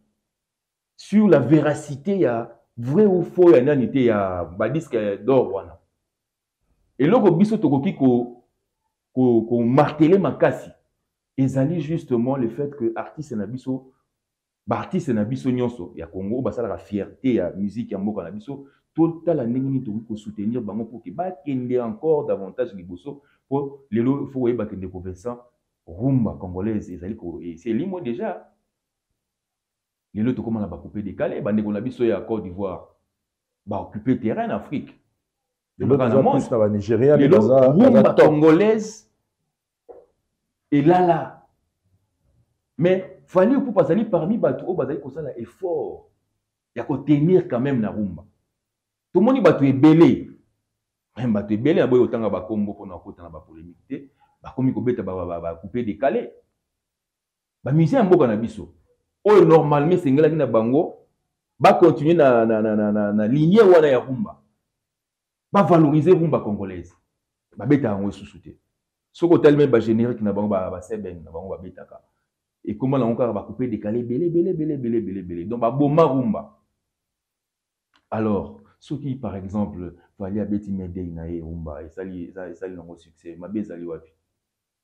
sur la véracité, il y a vrai ou faux, il y a une il y a bah disque d'or voilà. Et là, biso tokoki ko marteler makasi. Ezali justement le fait que artiste na biso nyonso ya Congo basala la fierté ya musique ya mboka na biso total la ndenge ni to soutenir bango pour que ba kende encore davantage liboso pour lelo faut yeba kende ko Vincent rumba congolaise ezali ko c'est limo déjà lelo to comment la ba couper décalé bande ko na biso ya Côte d'Ivoire ba occuper terrain en Afrique. Les Nigériens, les rumba congolaise et là. Mais fallait pour passer parmi bateau, bazali ko sala effort. Il y a qu'on tenir quand même na rumba. Tout le monde bateau est belé. Même bateau est belé, aboy autant ba combo pour na kota na ba polémique. Ba komi ko beta ba couper décalé. Ba musicien mboka na biso. Oh normalement c'est ngala kina bango ba continuer na lignée wana ya rumba. Ba valoriser rumba congolaise ba beta yango sous-souté soko tellement ba générique na bango ba seben na bango ba betaka et comment la encore ba couper décaler belé donc ba boma rumba. Alors ceux qui par exemple fallait abeti mede na rumba et sali nango succès ma bezali wapi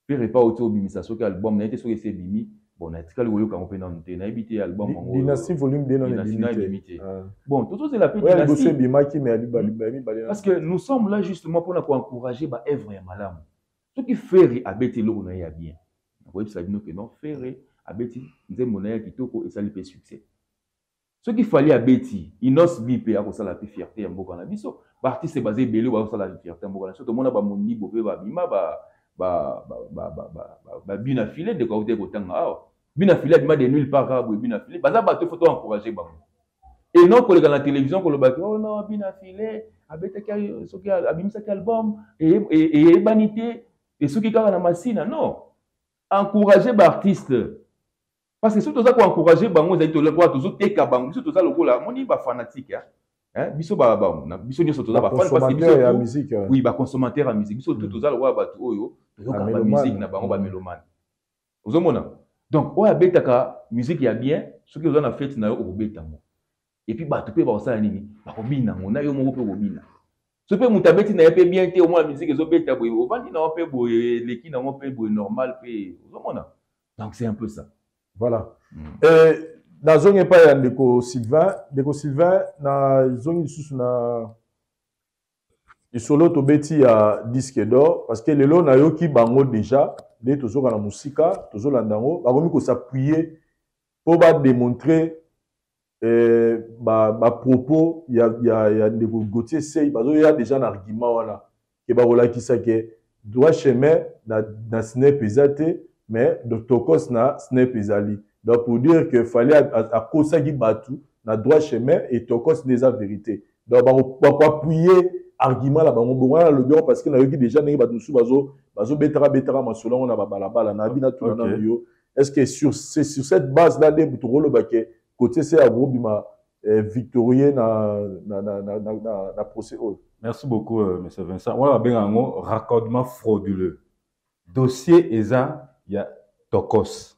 faire pas auto bimisa soki album na été soki c'est bimi bon na tikali koyo ka opena nte na ebité album ngo Dynasty volume 2 non limité. Bon tout c'est la petite Dynasty bimaki mais parce que nous sommes là justement pour encourager ba œuvre ya malamu. Ce qui fait abeti lo na ya bien. Vous savez que non faire abeti nzembo na ya kitoko et ça lui fait succès. Ce qu'il fallait abeti inos bipé a ko sala pe fierté ya mboka na biso. Ba artiste basé belé ba sala fierté ya mboka na biso. To mona ba mondi bo pe ba bima ba bina filé de côté kotanga. Bina filé bima de nulle part bo bina filé. Baza ba te photo encourager bango. Et non pour la télévision pour le bac oh non bina filé abeti ce qui abimisa album et banité et ceux qui na masina non encourager ba artiste parce que surtout ça pour encourager bango za to le quoi toujours teka bango surtout ça le ko la moni ba fanatique hein biso biso nyoso to za ba fan parce que biso ya musique oui ba consommateur à musique biso tout ça le roi ba to oyo to ka ba musique na bango ba mélomane ozomona donc oya betaka musique ya bien ceux qui ont fait na yo obeta mo et puis ba to pe ba osala nini ba ko bina ngo na yo mo pe ko bina ce peut mutabeti na pe bien te au moins la musique ezo beta boy o bandi na pe boy leki na pe boy normal pe ozomona donc c'est un peu ça. Voilà. Na zonge pa ya ndeko Sylvain na zongi lisusu na isolo to beti ya disque d'or parce que lelo na yoki bango déjà de tozoka na musika tozolandango bakomi ko s'appuyer pour ba démontrer ba propos ya ndeko Gauthier Sey bazo ya déjà un argument wana ke ba rolakisa ke droit chemin na snap ezate mais Dr Kos na snap ezali donc pour dire que fallait à cause qui batu na droit chemin et Tokos déjà vérité donc ba appuyer argument la bango bonga le bureau parce que na yoki déjà ngi batu su bazo betara masolo on na balabala na bina tout na yo est-ce que sur cette base là de butoro ba ke côté c'est à bima victorieux na procès. Merci beaucoup M. Vincent. On va bien un raccordement frauduleux. Dossier ESA, il y a Tokos.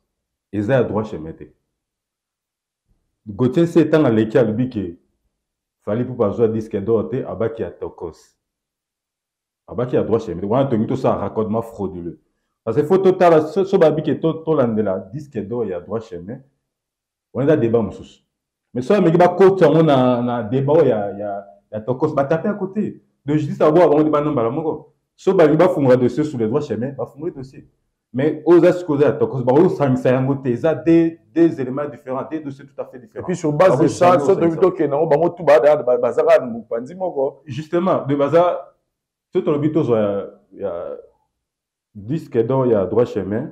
ESA a droit chez Mété. Gauthier c'est étant à l'équipe il fallait pour pas jouer disque d'or abaki à Tokos. Abaki a droit chez Mété. On a tenu tout ça un raccordement frauduleux. Parce que faut total ce babi qui est tout l'an de la disque d'or il y a droit chez Mété. on a débat mosusu. Mais ça mais ba côté on a débat il y a tokos ba taper à côté. De justice à voir on débat non bala moko. So ba ba fumura dossier sur les droits chemin, ba fumura dossier. Mais aux ascosés à tokos ba o sangisa yango te ça des éléments différents, des dossiers tout à fait différents. Et puis sur base de ça, so de plutôt que non ba tout ba bazara mupandi moko. Justement, de bazar tout le but il y a disque d'or, il y a droit chemin.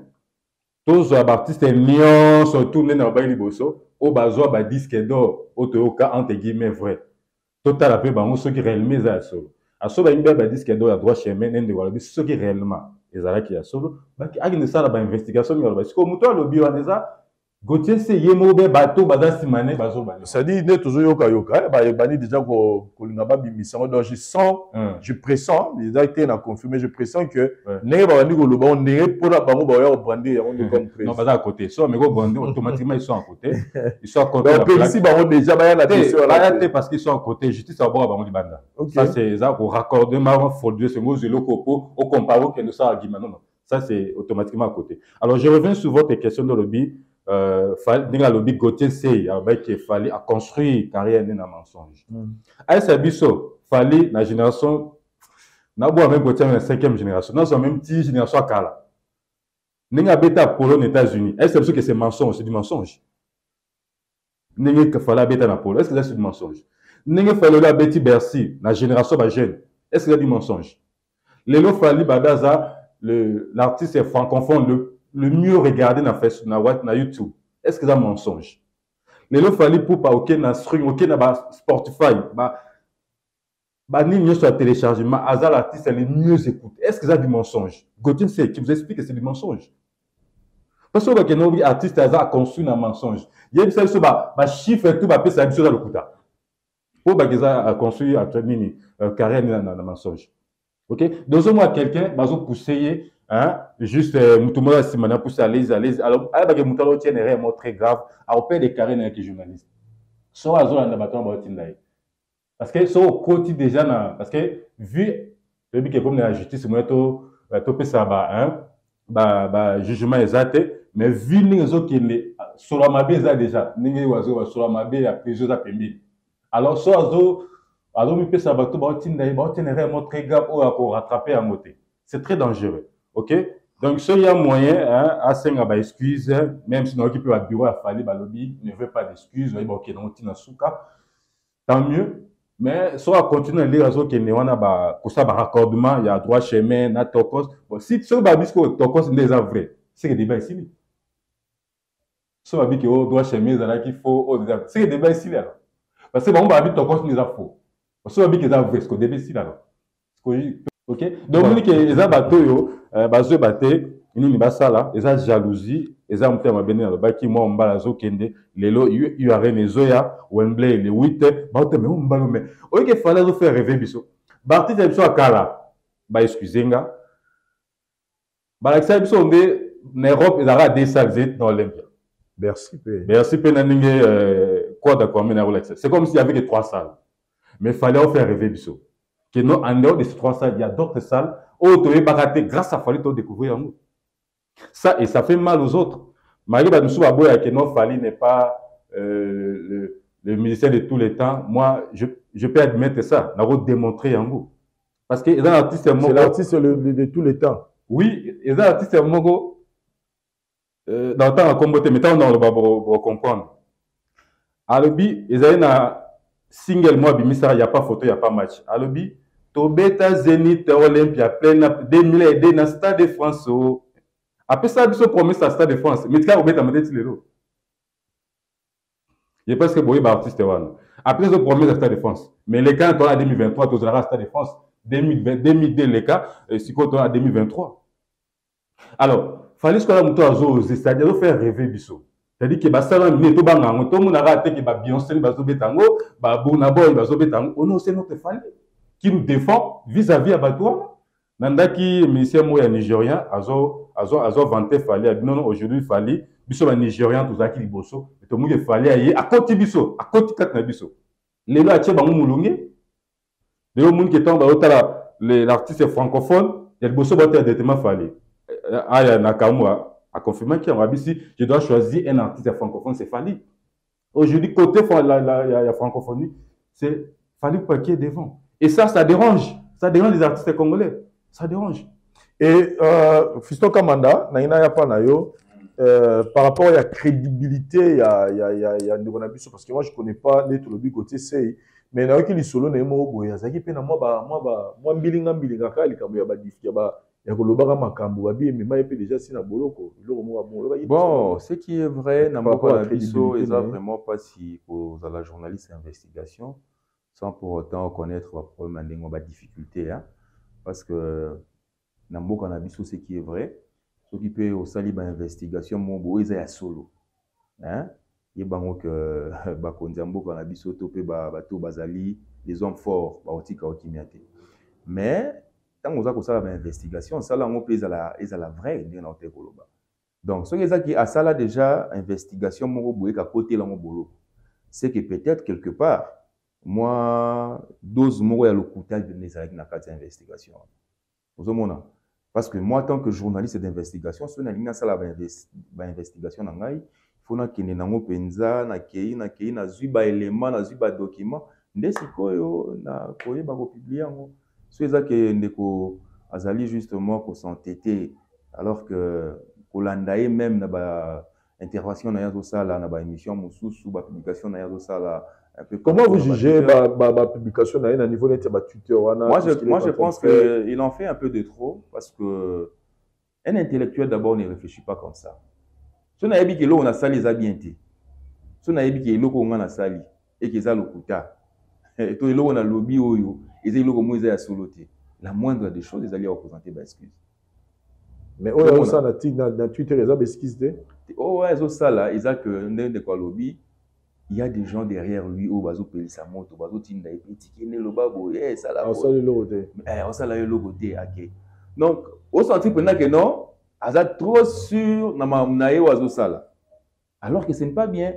Tous les artistes lions sont tournés dans le liboso. Au bazo ba disque d'or, au cas entre guillemets vrai. Total après bango ceux qui réellement ça solo. A so ba imbe ba disque d'or, il y a droit chemin nende wala ceux qui réellement ezala qui a solo. Ba ki agine ça ba investigation mi wala. Siko muto lobi waneza Gauthier c'est yemo be bateau baza simane bazo ba. Ça dit ne toujours yoka yoka ba bani déjà ko lingaba bimisa donc je sens je pressens les acteurs n'a confirmé je pressens que ne ba bani ko loba on ne pour la bango ba ya brander on est comme non baza à côté so mais go brander automatiquement ils sont à côté ils sont à côté donc ici ba on déjà ba ya la question là parce qu'ils sont à côté justice à bord bango libanda ça c'est ça au raccordement frauduleux c'est ngo zelo kopo au comparo que nous ça à Guima non ça c'est automatiquement à côté. Alors je reviens sur votre question de lobby le lobby Gauthier c'est qu'il fallait construire carrière dans mensonge. À ce biso fallait la génération na boa même Gauthier la 5e génération dans la même petite génération à Kala. Ninga beta Polo aux États-Unis. Est-ce que c'est mensonge, c'est du mensonge. Ninga que fallait beta na Polo, est-ce que c'est du mensonge. Ninga fallait la Betty Bercy, la génération ba jeune. Est-ce que c'est du mensonge. Lelo fallait badaza l'artiste francophone le mieux regardé dans Facebook, na YouTube. Est-ce que c'est un mensonge? Les lots fallait pour pas aucun na stream, aucun na Spotify, ni mieux sur téléchargement, hasard l'artiste est le mieux écouté. Est-ce que c'est du mensonge? Gauthier c'est qui vous explique que c'est du mensonge. Parce que nos artistes a construit un mensonge. Il y a ça sur chiffre et tout va passer à une chose à l'okuta. Pour qu'ils a construit à mini carrière dans mensonge. OK? Dans un mois quelqu'un va pousser juste Moutoumora Simana pousse à l'aise alors avec Moutalo tient réellement très grave à opérer des carrières avec les journalistes soit à zone d'abattement batindaï parce que soit au quotidien déjà parce que vu le but que comme la justice moi to ça jugement exact mais vu les autres qui les sur la mabé déjà ningi wazo sur la mabé à plusieurs appels alors soit alors mi pesa bato batindaï réellement très grave pour rattraper à moté c'est très dangereux. OK? Donc, s'il y a moyen, à 5 excuses, même si nous occupons le bureau à Fali, lobby ne veut pas d'excuses, OK, donc on a souka, tant mieux. Mais soit continuer à lire les autres qui ne ont pas raccordement, il y a droit chemin, na tokos. Bon, si ce babisco tokos n'est pas vrai, c'est que débat ici. Ce babisco droit chemin, il faut, c'est que débat ici là. Parce que bon, babisco tokos n'est pas faux. Ce babisco est vrai, c'est que débat ici là. OK? Donc, on dit que les bateaux, bazo baté, ini basala, eza jalousie, eza mutema bene na baki mo mbala zo kende, lelo URM ezoya, Wembley le 8, bato me mbalo me. Oye que fallait zo faire rêver biso. Barti de biso akala, ba excusenga. Ba laksa biso onde na Europe ezara des salles dans l'Olympia. Merci P. Merci P na ninge quoi d'accord mais na relax. C'est comme s'il y avait que 3 salles. Mais il fallait faire rêver biso. Que non, en dehors de ces 3 salles, il y a d'autres salles où tu es baraté grâce à Fali tu découvrir nous. Ça et ça fait mal aux autres. Marie Badoussou Aboya que non Fali n'est pas le musicien de tous les temps. Moi, je peux admettre ça, n'a pas démontré en vous. Parce que les artistes c'est l'artiste de tous les temps. Oui, les artistes mogo dans le temps à combattre, mais tant on va comprendre. Alobi, ils avaient un single moi bimisa, il n'y a pas photo, il n'y a pas match. Alobi Tobeta Zénith Olympia plein 2002 dans Stade de France. Après ça, ils ont promis à Stade de France. Mais quand Obeta m'a dit les lots. Je pense que Boye est artiste. Après, ils ont promis à Stade de France. Mais les cas, en 2023, tu auras Stade de France. 2002, les cas, si tu as 2023. Alors, il fallait que nous soyons c'est-à-dire faire rêver Bisso. C'est-à-dire que ça va venir tout le monde a raté que Beyoncé va se mettre en haut, Burna Boy va se mettre en haut. Non, c'est notre fallait. Qui nous défend vis-à-vis à Batouama. Nandaki, monsieur Moya Nigérien, azo vanté Fali. Non, aujourd'hui, Fali, Bisso va Nigérien, tout ça qui est bosso. Et tout le monde Fali aille à côté Bisso, à côté de Bisso. Les lois, tu vas moulonguer. Les gens qui tombent l'artiste francophone, il y a le bosso batteur de Tema Fali. Aya Nakamura a confirmé qu'il y a un je dois choisir un artiste francophone, c'est Fali. Aujourd'hui, côté la francophonie, c'est Fally Poupa qui est devant. Et ça dérange. Ça dérange les artistes congolais. Ça dérange. Et Fiston Kamanda, par rapport à la crédibilité, il y a Ndebonabiso, parce que moi je ne connais pas les le côté CI, mais il y a qui solo na mo boya, ça qui pe na moi mbilinga kali kambo ya badifia ba ya kolobaka makambo ba bi mais ma pe déjà si na boloko, bon, ce qui est vrai, na Ndebonabiso est vraiment pas si aux la journaliste d'investigation sans pour autant connaître le problème de ma difficulté, hein, parce que na Ndebonabiso ce qui est vrai. Ce qui peut au sali ba investigation mon bo eza ya solo hein ye bango que ba konzambo kana biso to pe ba to bazali les hommes forts ba otika okimiate mais tant oza ko sala ba investigation sala ngo pe eza la vraie ndenge na otekoloba donc ce qui a sala déjà investigation mon bo ka côté la ngo bolo c'est que peut-être quelque part moi dose mo ya lokuta de nezaki na kati investigation ozomona. Parce que moi, en tant que journaliste d'investigation, si on a une investigation, il faut que nous ayons penza, na zuba élément, na zuba document, ndesiko na koye ba publier ngo. So eza que ndeko azali justement ko s'entêter alors que kolandaye même na ba intervention na yazo sala na ba émission mususu ba publication na yazo sala. Comment vous jugez la publication à un niveau de Twitter? Moi, je pense qu'il en fait un peu de trop parce que un intellectuel d'abord ne réfléchit pas comme ça. Si on a dit que l'on a sali les habiletés, si on a dit que l'on a sali et que ça l'okuta, et que l'on a lobby oyo, et que l'on a soloté, la moindre des choses, ils allaient représenter des excuses. Mais on ça na Twitter, ils ont des excuses. Oh ouais, ils ont ça là, ils ont que de quoi lobby. Il y a des gens derrière lui où bazo peli sa moto bazo tinda epeti kene lo babo eh ça là on ça le logo on ça là le logo OK donc au senti pendant que non aza trop sûr na mamunaye wazo sala alors que ce n'est pas bien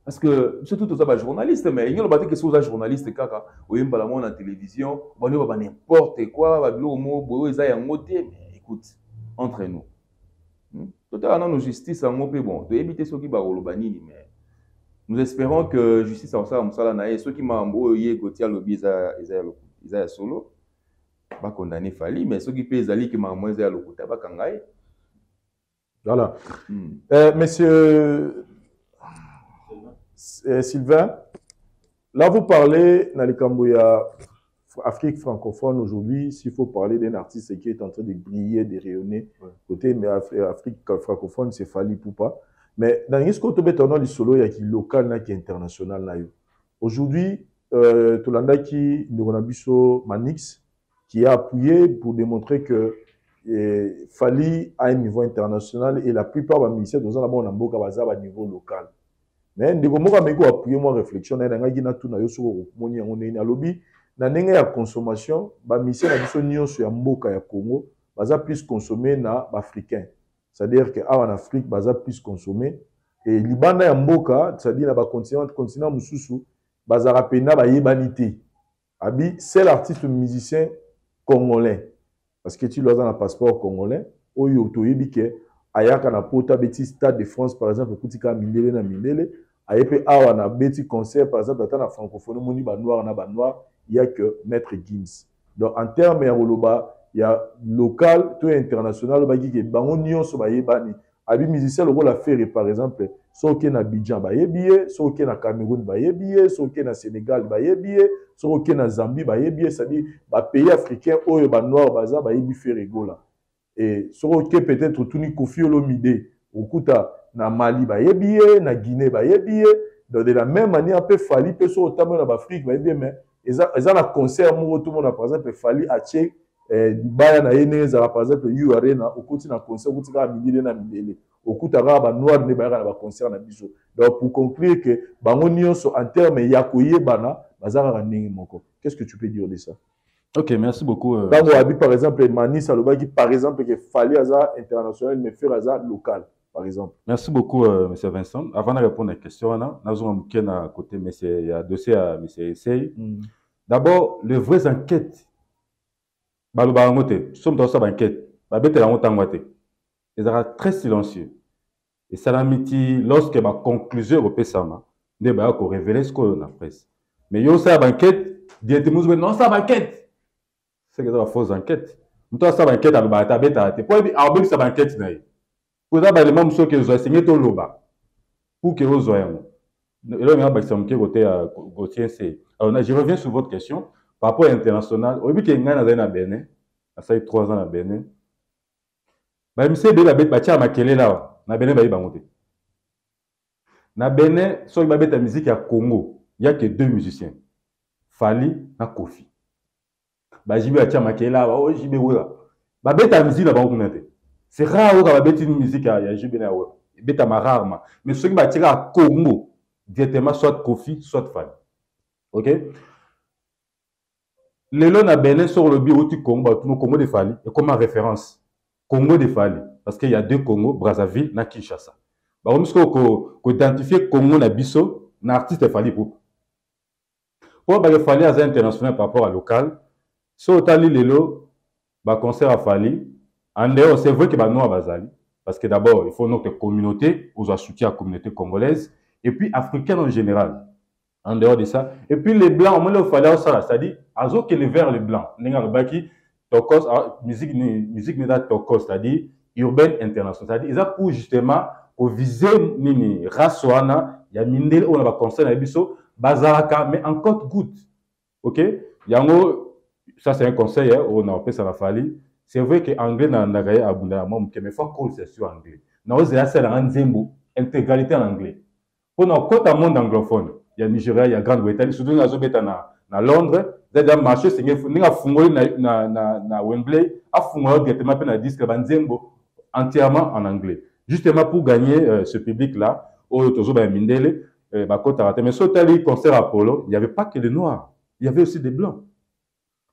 parce que surtout tous les journalistes mais il y a le baté que sont les journalistes kaka oyemba la monde en télévision bano ba n'importe quoi ba bilo mo boyo eza ya ngoté mais écoute entre nous tout à l'heure, justice en mot bon, de éviter ceux qui barolent banini, mais nous espérons que justice en ça, ceux qui m'ont envoyé côté à lobby, ils a solo, pas condamné Fally, mais ceux qui pèsent ali qui m'ont envoyé à l'okuta, pas kangai. Voilà. Monsieur Sylvain, là vous parlez dans les Cambouya Afrique francophone aujourd'hui, s'il faut parler d'un artiste qui est en train de briller, de rayonner, côté mais Afrique francophone, c'est Fally Poupa. Mais dans ce côté, on a solo, il y a qui local, qui est international. Aujourd'hui, Tolanda qui Ndebonabiso Manix, qui a appuyé pour démontrer que Fally a un niveau international et la plupart des musiciens dans la bonne amboka à niveau local. Mais Ndebonabiso Mego a appuyé mon réflexion, il y a une tout na yoso moni on est lobby. Na ndenge ya consommation ba mission na biso nyonso ya mboka ya Congo baza plus consommer na africain, c'est-à-dire que en Afrique baza plus consommer et libanda ya mboka, c'est-à-dire na ba continent mususu baza rapena ba yebanité abi c'est l'artiste musicien congolais parce que tu dois un passeport congolais oyo to yebike ayaka na pota beti Stade de France par exemple kutika mindele na mindele ayepe awa na beti concert par exemple dans la francophonie moni ba noir na ba noir. Il n'y a que Maître Gims. Donc, en termes il y a local, tout international, il y a des gens qui sont musiciens, le rôle à faire, par exemple, ceux qui sont à Abidjan, ceux qui sont à Cameroun, ceux qui sont au Sénégal, ceux qui sont à Zambie, c'est-à-dire les pays africains, les noirs, ils font et ceux qui peut-être tout ni Koffi Olomide, na Mali, na Guinée, donc de la même manière, un peu Fally, peut sur autant en Afrique, mais ils ont un concert, tout le monde, par exemple, Fally à Tchèque, Baya na Yeneza, par exemple, U Arena, au côté d'un concert, au côté d'un millier, au côté d'un noir, ne baya na concert na biso. Donc, pour conclure que, bangonio sont en termes yakoye bana, bazara n'engi moko. Qu'est-ce que tu peux dire de ça? Ok, merci beaucoup. Par exemple, Mani Salobaki, par exemple, que Fally Aza international, mais faire Aza local. Par exemple. Merci beaucoup, M. Vincent. Avant de répondre à la question, nous avons un côté, mais il y a dossier à M. Essay. D'abord, les vraies enquêtes. Nous sommes dans cette enquête. Ils sont très silencieux. Et ça l'a mis lorsque ma conclusion au PSAMA, ne va pas révéler ce qu'on a la presse. Mais yo ça banquette, directement non ça banquette. C'est que ça fausse enquête. Toi ça banquette à l'obata beta. Pour avoir ça banquette naï. Pour ça les mêmes choses que vous enseigné tout loba. Pour que vous soyez. Et là on va s'amquer côté Gauthier c'est. Alors je reviens sur votre question par rapport à l'international. Au but qu'il y a na Bénin, ça fait 3 ans à Bénin. Bah monsieur de la bête batia makele là. Na Bénin bayi bangote. Na Bénin, sur le babet à musique à Congo, il n'y a que 2 musiciens. Fali na Kofi. Bah jibe atia makele là, oh jibe wera. Babet à musique na bangote. C'est rare que babet une musique à jibe na wera. Beta ma rarement. Mais ceux qui batia à Congo, directement soit Kofi, soit Fali. OK? Les lots na Bénin sur le bureau du Congo, Congo de Fali, et comme référence. Congo de Fali. Parce qu'il y a 2 Congo, Brazzaville, na Kinshasa. Bah, on peut identifier Congo na biso, na artiste Fali pour. Pour bah, Fali à international par rapport à local, si on tali lelo, bah, concert à Fali, en dehors, c'est vrai que bah, nous à Bazali. Parce que d'abord, il faut notre communauté, on doit soutenir la communauté congolaise, et puis africaine en général. En dehors de ça. Et puis les blancs, on m'a Fali à ça, c'est-à-dire, azo que les verts, les blancs, n'enga baki, tokos, musique n'est tokos, c'est-à-dire, urbaine internationale. C'est-à-dire, ils ont pour justement, pour viser nini race wana ya mindele on a conseil na biso bazaraka mais en côte goutte. OK, yango ça c'est un conseil on a appelé ça la Fali. C'est vrai que anglais na ndagaya abunda moi mais faut call c'est sur anglais na ozela ça la nzembo intégralité en anglais pour na côte monde anglophone il y a Nigeria il y a Grande-Bretagne surtout na zobeta na Londres c'est-à-dire marché c'est ninga fungoli na Wembley a fungoli directement pe na disque ba nzembo entièrement en anglais. Justement pour gagner ce public-là, au Tozoba Mindele, mais sur tel concert Apollo, il n'y avait pas que des noirs, il y avait aussi des blancs.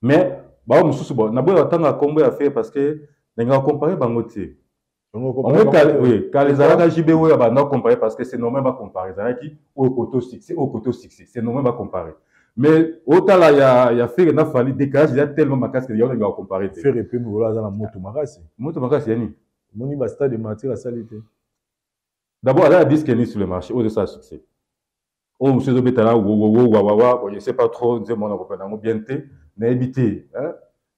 Mais, on a attendre à combien à faire parce que on a comparé Bangotier. Quand les Arabes JB, on a comparé parce que c'est normal de comparer. Les au côté succès, c'est normal de comparer. Mais autant là, il y a fait qu'il fallait décalage, il y a tellement de casques qu'il y a comparer. Faire et puis nous voilà dans la moto marasi. Moto marasi, Yanni. Moni basta de matière à salité. D'abord, elle a dit qu'elle est sur le marché, au ça succès. Oh, monsieur Zobetala, je ne sais pas trop, je mon européen, bien té, mais éviter.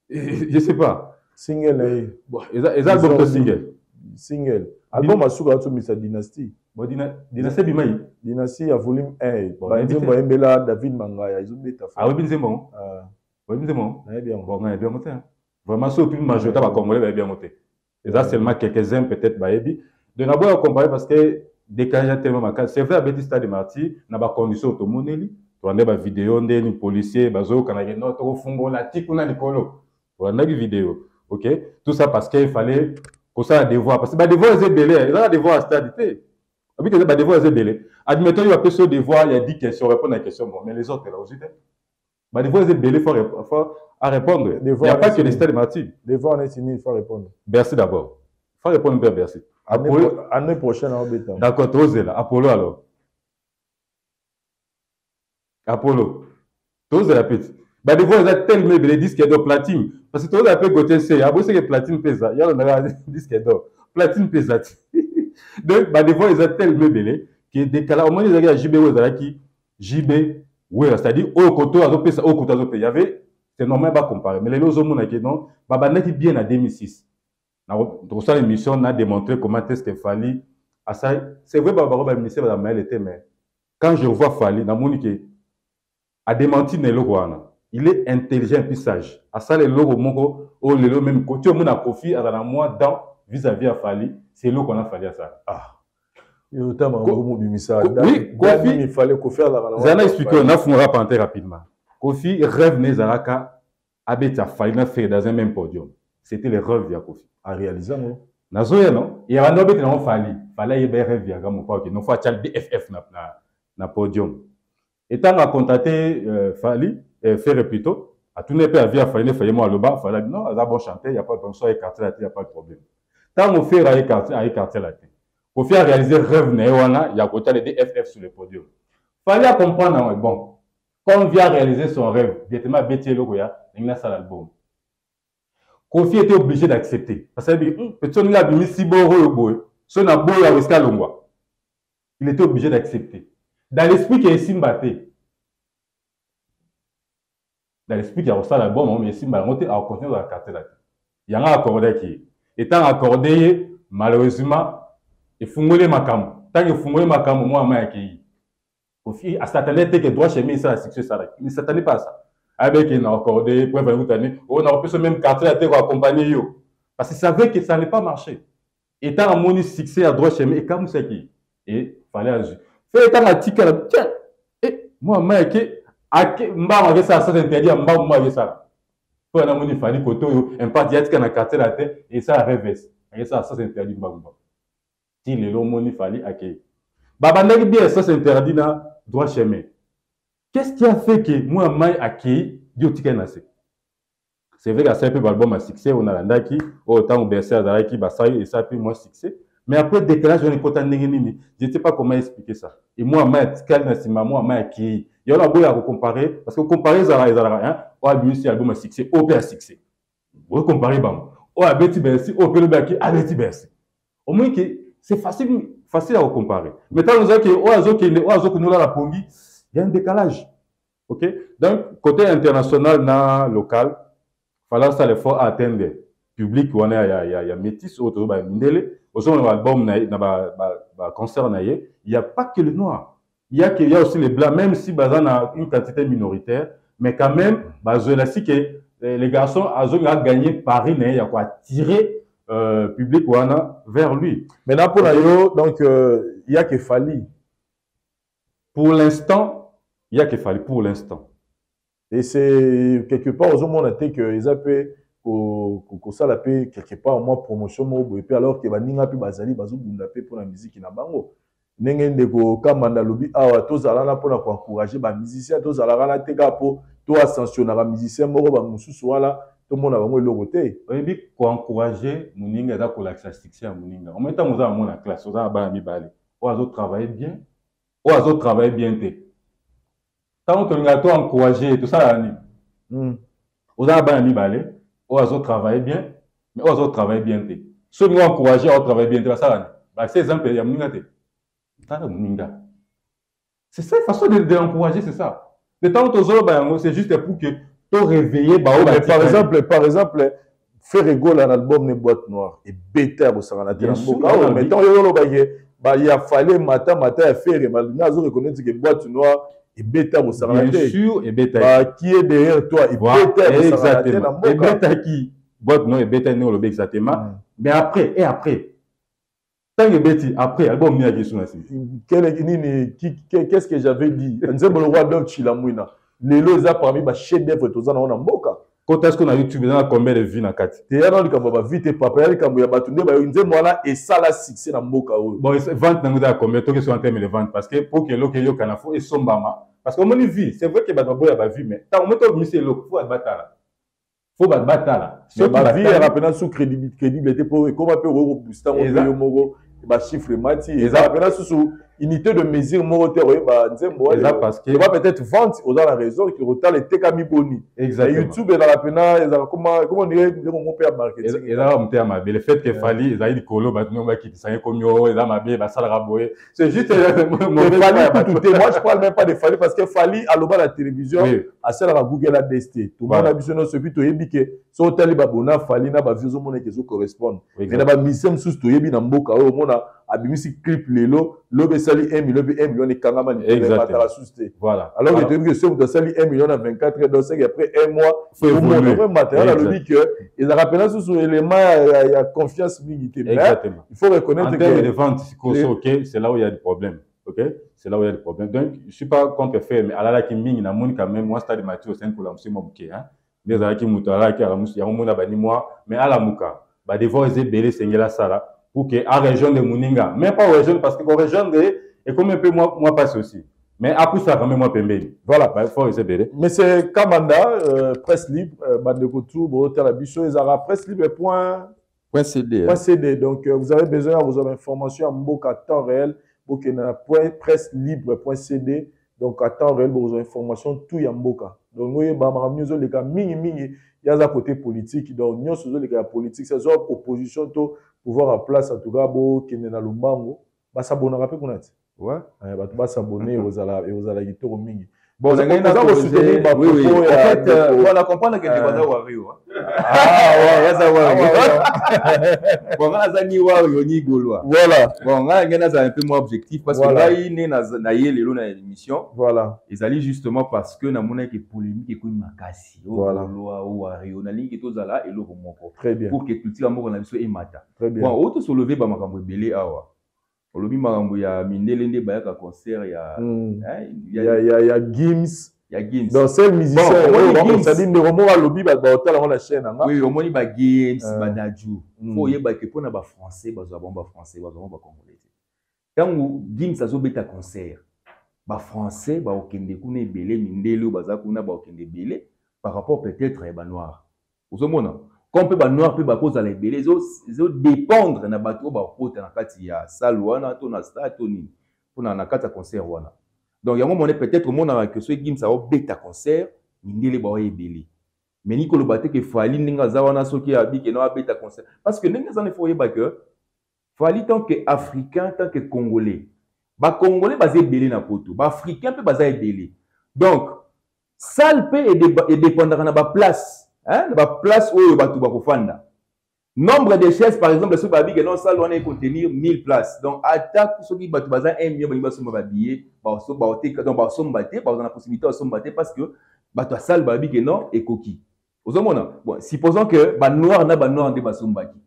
Je ne sais pas. Single, ils album de single. Single. Album à Souga to Mr. Dynasty. Dynasty Bimaï. Dynasty à volume 1. Banzembo Mbela, David Mangaya, ils ont bêta. Ah oui, Binzembo. Oui, Binzembo. Bien. Bon, on est bien monté. Vraiment, si aucune majorité va congolais, bien monté. Et ça, seulement quelques-uns peut-être, Baébi. De n'abord, comparer parce que décalage tellement marqué. C'est vrai, à Bétista de Marty, n'a pas condition automoneli. Tu as des vidéos, des policiers, bazo, quand il y a notre fungo, la tique, on a des colos. Tu as des vidéos. OK? Tout ça parce qu'il fallait qu'on ça devoir. Parce que les devoirs, c'est belé. Ils ont des devoirs à stabilité. Les devoirs, c'est belé. Admettons, il y a peu de devoirs, il y a 10 questions, répondre à la question. Bon, mais les autres, là aussi, les devoirs, c'est belé, il faut à répondre. Il n'y a pas que les stades de Marty. Devoir, il faut répondre. Bercy d'abord. Il faut répondre à Bercy. Année prochaine, on va être. D'accord, Tosé là. Apollo alors. Apollo. Tosé la petite. Bah, des fois, ils ont tellement de disques d'or platine. Parce que Tosé a peu côté C. Ah, vous savez que platine pesa. Il y a un disque d'or. Platine pesa. Donc, bah, des fois, ils ont tellement de que des cas là, au moins, ils ont JB Wezalaki. JB, ouais, c'est-à-dire, au côté, au côté, il y avait, c'est normal de comparer. Mais les autres, non, bah, n'est bien en 2006. Dans cette émission, on a démontré comment est-ce qu'il fallait. C'est vrai, le ministère de la Maël était, mais quand je vois Fali, a démenti le logo. Il est intelligent et sage. À ça, le logo, le logo, même quand tu as Kofi, à la moi, dans vis-à-vis à Fali, c'est le logo qu'on a fallu à ça. Ah. Il y a notamment oui, Kofi, il fallait Kofi à la Zana expliqué, on a fait un rappel rapidement. Kofi rêve Nezaraka, habite à Fali, fait dans un même podium. C'était le rêve de Kofi. À réaliser, non? Nazoya, non? Il y a un autre qui n'a pas fallu. Fallait y rêve de Kofi. Non, faut acheter BFF na podium. Et tant à contacter Fali, faire plutôt, à tout n'est pas à via Fali, Fali, moi, le bas, Fali, non, il a bon chanter, il n'y a pas de problème, écarter la tête, il n'y a pas de problème. Tant on fait à écarter la tête. Pour faire réaliser rêve, il y a côté les DFF sur le podium. Fallait comprendre, bon, quand on vient réaliser son rêve, directement, Bétier Logoya, il y a ça l'album. Kofi était obligé d'accepter. Parce que peut-être qu'il a mis si beau rôle. Son abo ya Weska Longwa. Il était obligé d'accepter. Dans l'esprit qu'il y a Simbaté. Dans l'esprit qu'il y a aussi l'album, mais Simbaté a continué à carter là. Il y a un accordé qui. Étant accordé, malheureusement, il faut mouler ma cam. Tant qu'il faut mouler ma cam, moi, ma qui. Au fil, à s'attendre que droit chez moi, ça a succès, ça. Il ne s'attendait pas à ça. Avec un accordé, pour venir vous on a repris ce même quartier à terre pour accompagner yo. Parce qu'il savait que ça n'allait pas marcher. Étant en moni succès à droite chez moi, et comme ça qui. Et fallait agir. Fait étant à tika là, tiens, et moi, ma qui, mba ma ça, ça s'interdit, mba ma ça. Pour un moni fallait koto, un pas d'y être quartier à terre, et ça reverse. Et ça s'interdit, mba mba. Si les longs moni fallait accueillir. Babandaki bien, ça s'interdit dans droit chez moi. Qu'est-ce qui a fait que moi, j'ai accueilli Diotika Nassé? C'est vrai qu'à ce peu l'album a succès, on a l'andaki, autant au BSC Azaraki, Bassaï, et ça a pu moins succès. Mais après décalage, on est content de je ne sais pas comment expliquer ça. Et moi, j'ai accueilli. Il y a un beau à comparer, parce que comparer Zara, on a vu si l'album a succès, OP a succès. Vous comparer, on a Betty Bercy, OP le Baki, a Betty Bercy. Au moins que c'est facile à comparer. Mais tant que nous la pongi, il y a un décalage. OK? Donc, côté international, local, il fallait ça l'effort à atteindre le public. Il y a métis, il y a mindele. Aussi, on a album, il y a concert, il n'y a pas que le noir. Il y a aussi les blancs, même si on a une quantité minoritaire. Mais quand même, que les garçons ont gagné Paris, il y a quoi tirer public vers lui. Maintenant, pour Nayo, donc, il y a que Fali. Pour l'instant, il y a que Fali pour l'instant. Et c'est quelque part, aux hommes, on a été que ils appellent ça la paix quelque part au moins promotion et puis alors que baninga puis bazali bazobunda pe pour la musique na bango ndenge ndeko kamanda lobi awa tozala na pona ko encourager ba musiciens tozala na teka po to ascensionner ba musiciens moko ba mususu wala to mona bango eloko te oyebi ko encourager muninga za ko l'accès succès muninga en même temps on a mon classe on a ba mibale o azo travailler bien te tant que nga to encourager tout ça ni on a ba mibale on a travaillé bien, mais on a travaillé bien. Ceux qui ont encouragé à travailler bien, c'est exemple, il y a c'est ça, la façon de l'encourager, c'est ça. De temps en temps, c'est juste pour que tu réveilles. Par exemple, faire rigoler un album de boîte noire et bêter au Sarana. Mais tant il y a fallu matin à faire, il faut reconnaître que boîte noire et bêta au Sarana. Bien sûr, et bêta. Qui est derrière toi et bêta au Sarana. Et bêta qui boîte noire et bêta nous le exactement. Mais après, tant que bêti, après, album n'y a question aussi. Qu'est-ce que j'avais dit? On disait le roi d'Or Chilamouina. Les lois parmi les chefs d'œuvre, tout ça, on a moka. Quand est-ce qu'on a YouTube, on a combien de vues dans 4? Tu es là, on va vite, papa, il y a des bateaux, et ça, là, c'est la moka. Bon, vente, on a combien? Toi, qui en termes de vente, parce que pour que l'eau qui est au canafo et son bama, parce qu'on a vie, c'est vrai que Batobo a vu, mais tant on met au l'eau, il faut battre là. Faut battre là. C'est ma vie, elle a peine sous crédibilité pour comment on peut rebooster un mogo. Bah chiffre mati et ça appelle sous unité de mesure moteur parce que va peut-être vendre aux la raison que retard les tekami boni exactement YouTube dans la pena ils comment dire mon père marketing et là on ma le fait que fali ils aillent colo maintenant va qui ça comme yo et là ma bien va ça raboyer c'est juste moi je parle même pas de Fali parce que Fali à l'oba la télévision à celle à Google la DST tout le monde a visionné ce but to yebike so hôtel babona Fali na ba vision mon que correspond mais na ba misem sous to yebi na mboka o mona abimisi clip lelo lobe sali 1 million et kangama ni la susté voilà alors que tu sais que sali 1 million à 24 heures donc c'est après un mois faut le matériel le dit que ils rappellent sous élément il y a confiance militaire exactement il faut reconnaître que les ventes OK c'est là où il y a des problèmes OK c'est là où il y a des problèmes donc je suis pas contre faire mais ala la ki mingi na moni quand même moi stade Mathieu c'est pour la monsieur mobuké hein des ala ki mutala ki ala musu ya mona bani moi mais ala muka ba devoir eze belé sengela sala pour que à région de Mouninga, même pas aux régions parce que aux régions de et comme un peu moi passe aussi. Mais après ça quand même moi pembeli. Voilà, il faut essayer. Mais c'est Kamanda presse libre Bandekotou Botalabiso ezara presse libre .cd. Donc vous avez besoin de vos informations en Mboka temps réel pour que na presse libre.cd Donc, à temps réel, besoin d'informations, tout yamboka. Donc, nous, nous les cas mingi, il y a un côté politique. Donc, nous, les cas politique, c'est une opposition, pouvoir à place, en tout cas, qui est dans le mango. Bah, s'abonner un peu, qu'on a dit. Ouais. Bah, s'abonner aux alaguitos au mingi. Bon, on a soutenir oui, oui. En fait, voilà, comprendre que tu vas avoir Wario. Ah, ouais, ça va. Bon, on a Zani Wario ni Gaulois. Voilà. Bon, on a un peu moins objectif parce que là, il est dans l'émission. Voilà. Ils allaient justement parce que dans mon équipe est polémique et qu'on m'a cassé. Voilà. Wario, on a ligne qui est tous là et l'eau mon très bien. Pour que culture amour on a vu et mata. Très bien. Bon, autre se lever, bah ma cambo belé awa. Olobi makambo ya Mindelende bayaka concert ya ya Gims. Il y a Gims. Donc, c'est le musicien. Ça dit, nous avons un lobby, la chaîne. Oui, au moins, il y a Gims, Badadjou. Il faut y avoir que pour les Français, les Français, les Congolais. Quand Gims a joué un concert, les Français, les Okende, les Belé, les Mindelo, les Okende Belé, par rapport peut-être à les Noirs. Vous savez, quand on peut les Noirs, peut cause à les Belé, ils ont dépendre de la bateau, il y a Salouana, Tonasta, Toni, pour la concert. Donc, il y a un moment peut-être au monde que ce Gims a bêta concert, Mindele ba ebeli. Mais Nicolas Baté que Fali ninga zawana soki abi que no bêta concert. Parce que ninga zane faut yeba que Fali tant que africain, tant que congolais. Ba congolais basé belé na poto, ba africain peut basé belé. Donc, salle peut et dépendra na ba place, hein, ba place où ba tu ba kofanda. Nombre de chaises, par exemple, ce babi que non salle doit contenir 1000 places. Donc, attaque ceux qui battent bazar 1 million, ils vont babiller, donc ba somme batté, par exemple la possibilité de somme batté parce que bato salle babi que non et coquille. Vous voyez bon, supposons que ba noir na ba noir de ba somme batté.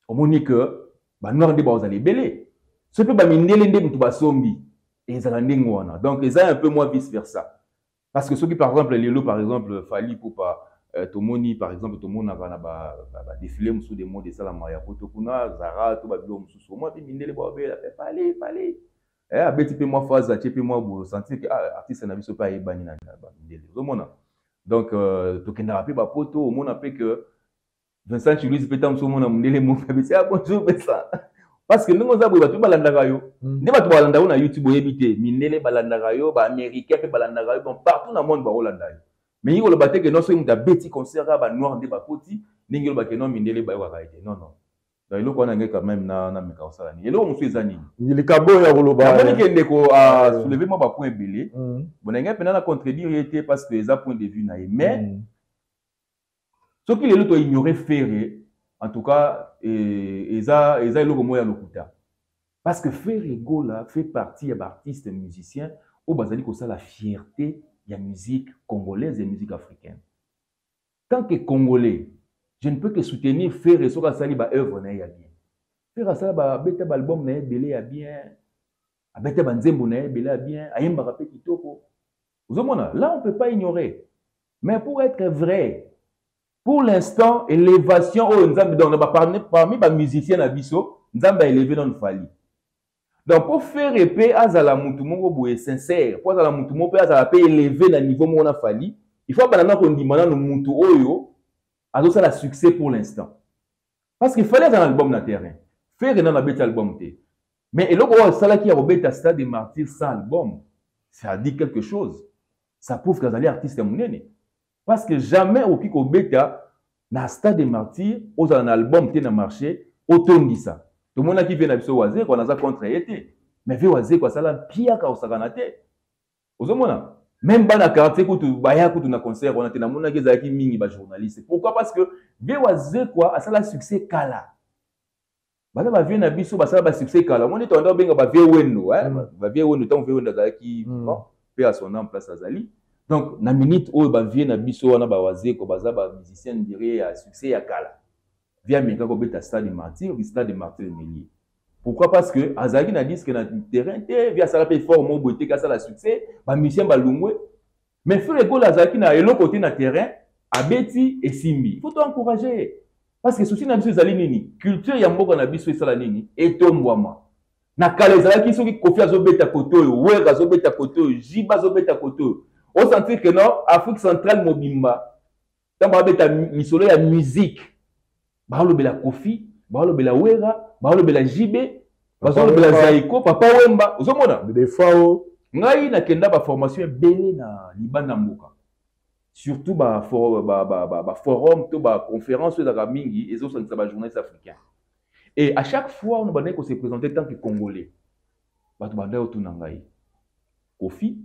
Au moins que ba noir de ba vous allez belé. Ce peut ba minele ndé mutu ba sombi et ça rende ngwana. Donc, ils ont un peu moins vice versa. Parce que ceux qui par exemple les lots par exemple Fali pour pas Tomoni par exemple Tomona va défiler sous des mots de Salamaya Potokuna Zara to babilo sous moi puis Mindele ba parler eh abeti pe moi phase a pe moi bo sentir que artiste na biso pas ebani na Mindele zomona donc tokenda pe ba poto au monde après que Vincent Chiluiz petam so mona Mindele mo kabisi a bonjour ça parce que nous avons ba to balanda yo ne ba to balanda na YouTube yebite Mindele balanda yo ba américain pe balanda yo bon partout dans le monde ba Hollanda yo. Mais il y a le bâtiment que non seulement des bêtis concert à noir de bakoti, ni le bâtiment Mindele ba wa kaite. Non non. Donc il faut qu'on ait quand même na meka osala ni. Et là on fait zani. Il est cabo ya roloba. On dit que ndeko a soulever moi ba point belé. Bon nga pena na contredire était parce que les point de vue na mais ce qui les autres ignorer Ferré en tout cas eza le moya lokuta. Parce que Ferré Gola fait partie des artistes musiciens au bazali ko ça la fierté. Il y a musique congolaise et musique africaine. Tant que Congolais, je ne peux que soutenir faire et sur sali ba œuvre na ya bien. Faire ça ba beta album na belé ya bien. A beta banzembo na belé ya bien, ayemba rapé kitoko. Vous voyez là on peut pas ignorer. Mais pour être vrai, pour l'instant élévation au nzambe donc parmi ba musiciens na biso, nzambe a élevé dans Fali. Donc, pour faire épée, azala mutumongo boye sincère, pour azala mutumongo pe azala pe élevé dans niveau mon a falli, il faut pas qu'on dise maintenant mutu oyo, azo ça la succès pour l'instant. Parce qu'il fallait un album na terrain, faire dans un bête album té. Mais et là ça là qui a robé ta stade des martyrs sans album, ça dit quelque chose. Ça prouve que les artistes munene. Parce que jamais au kiko bêta na stade des martyrs, aux un album té na marché, autant dit ça. Tout le monde qui vient d'habiter Oazé, qu'on a contre été. Mais vu Oazé, quoi, ça l'a pire qu'au Saganate. Vous voyez, même dans la quartier, quand tu vas à concert, on a des gens qui mini journaliste. Pourquoi? Parce que vu Oazé, quoi, ça l'a succès Kala. Bah, va venir d'habiter, ça l'a succès Kala. On est en train de faire vieux Wendo, hein. Va vieux Wendo, tant vieux Wendo qui fait à son nom place à Zali. Donc, na minute où va venir d'habiter, on a Oazé, quoi, bah, musicien dirait à succès à Kala. Via Mika Kobeta stade de martyr, ou stade de martyr Mélier. Pourquoi? Parce que Azaki n'a dit que dans le terrain, via ça la paye fort, mon beauté, ça la succès, bah, Michel Balungwe. Mais frère Ego Azaki n'a l'autre côté dans le terrain, Abeti et Simbi. Il faut t'encourager. Parce que souci n'a pas de nini. Culture yamboka na biso esala nini. Et tombwama. Na kale Azaki soki kofi azobeta koto, Wera azobeta koto, Jiba azobeta koto. On sentit que non, Afrique centrale mobimba. Tant babeta misolo ya musique. Bahalo bela Kofi, bahalo bela Wera, bahalo bela Jibe, bahalo bela Zaiko, Papa Wemba, uzomona des fois ngai nakenda ba formation belé na libanda mboka surtout ba forum to ba conférence de la mingi et autres ba journalistes africains et à chaque fois on va se présenter tant que congolais ba to banda otuna ngai Kofi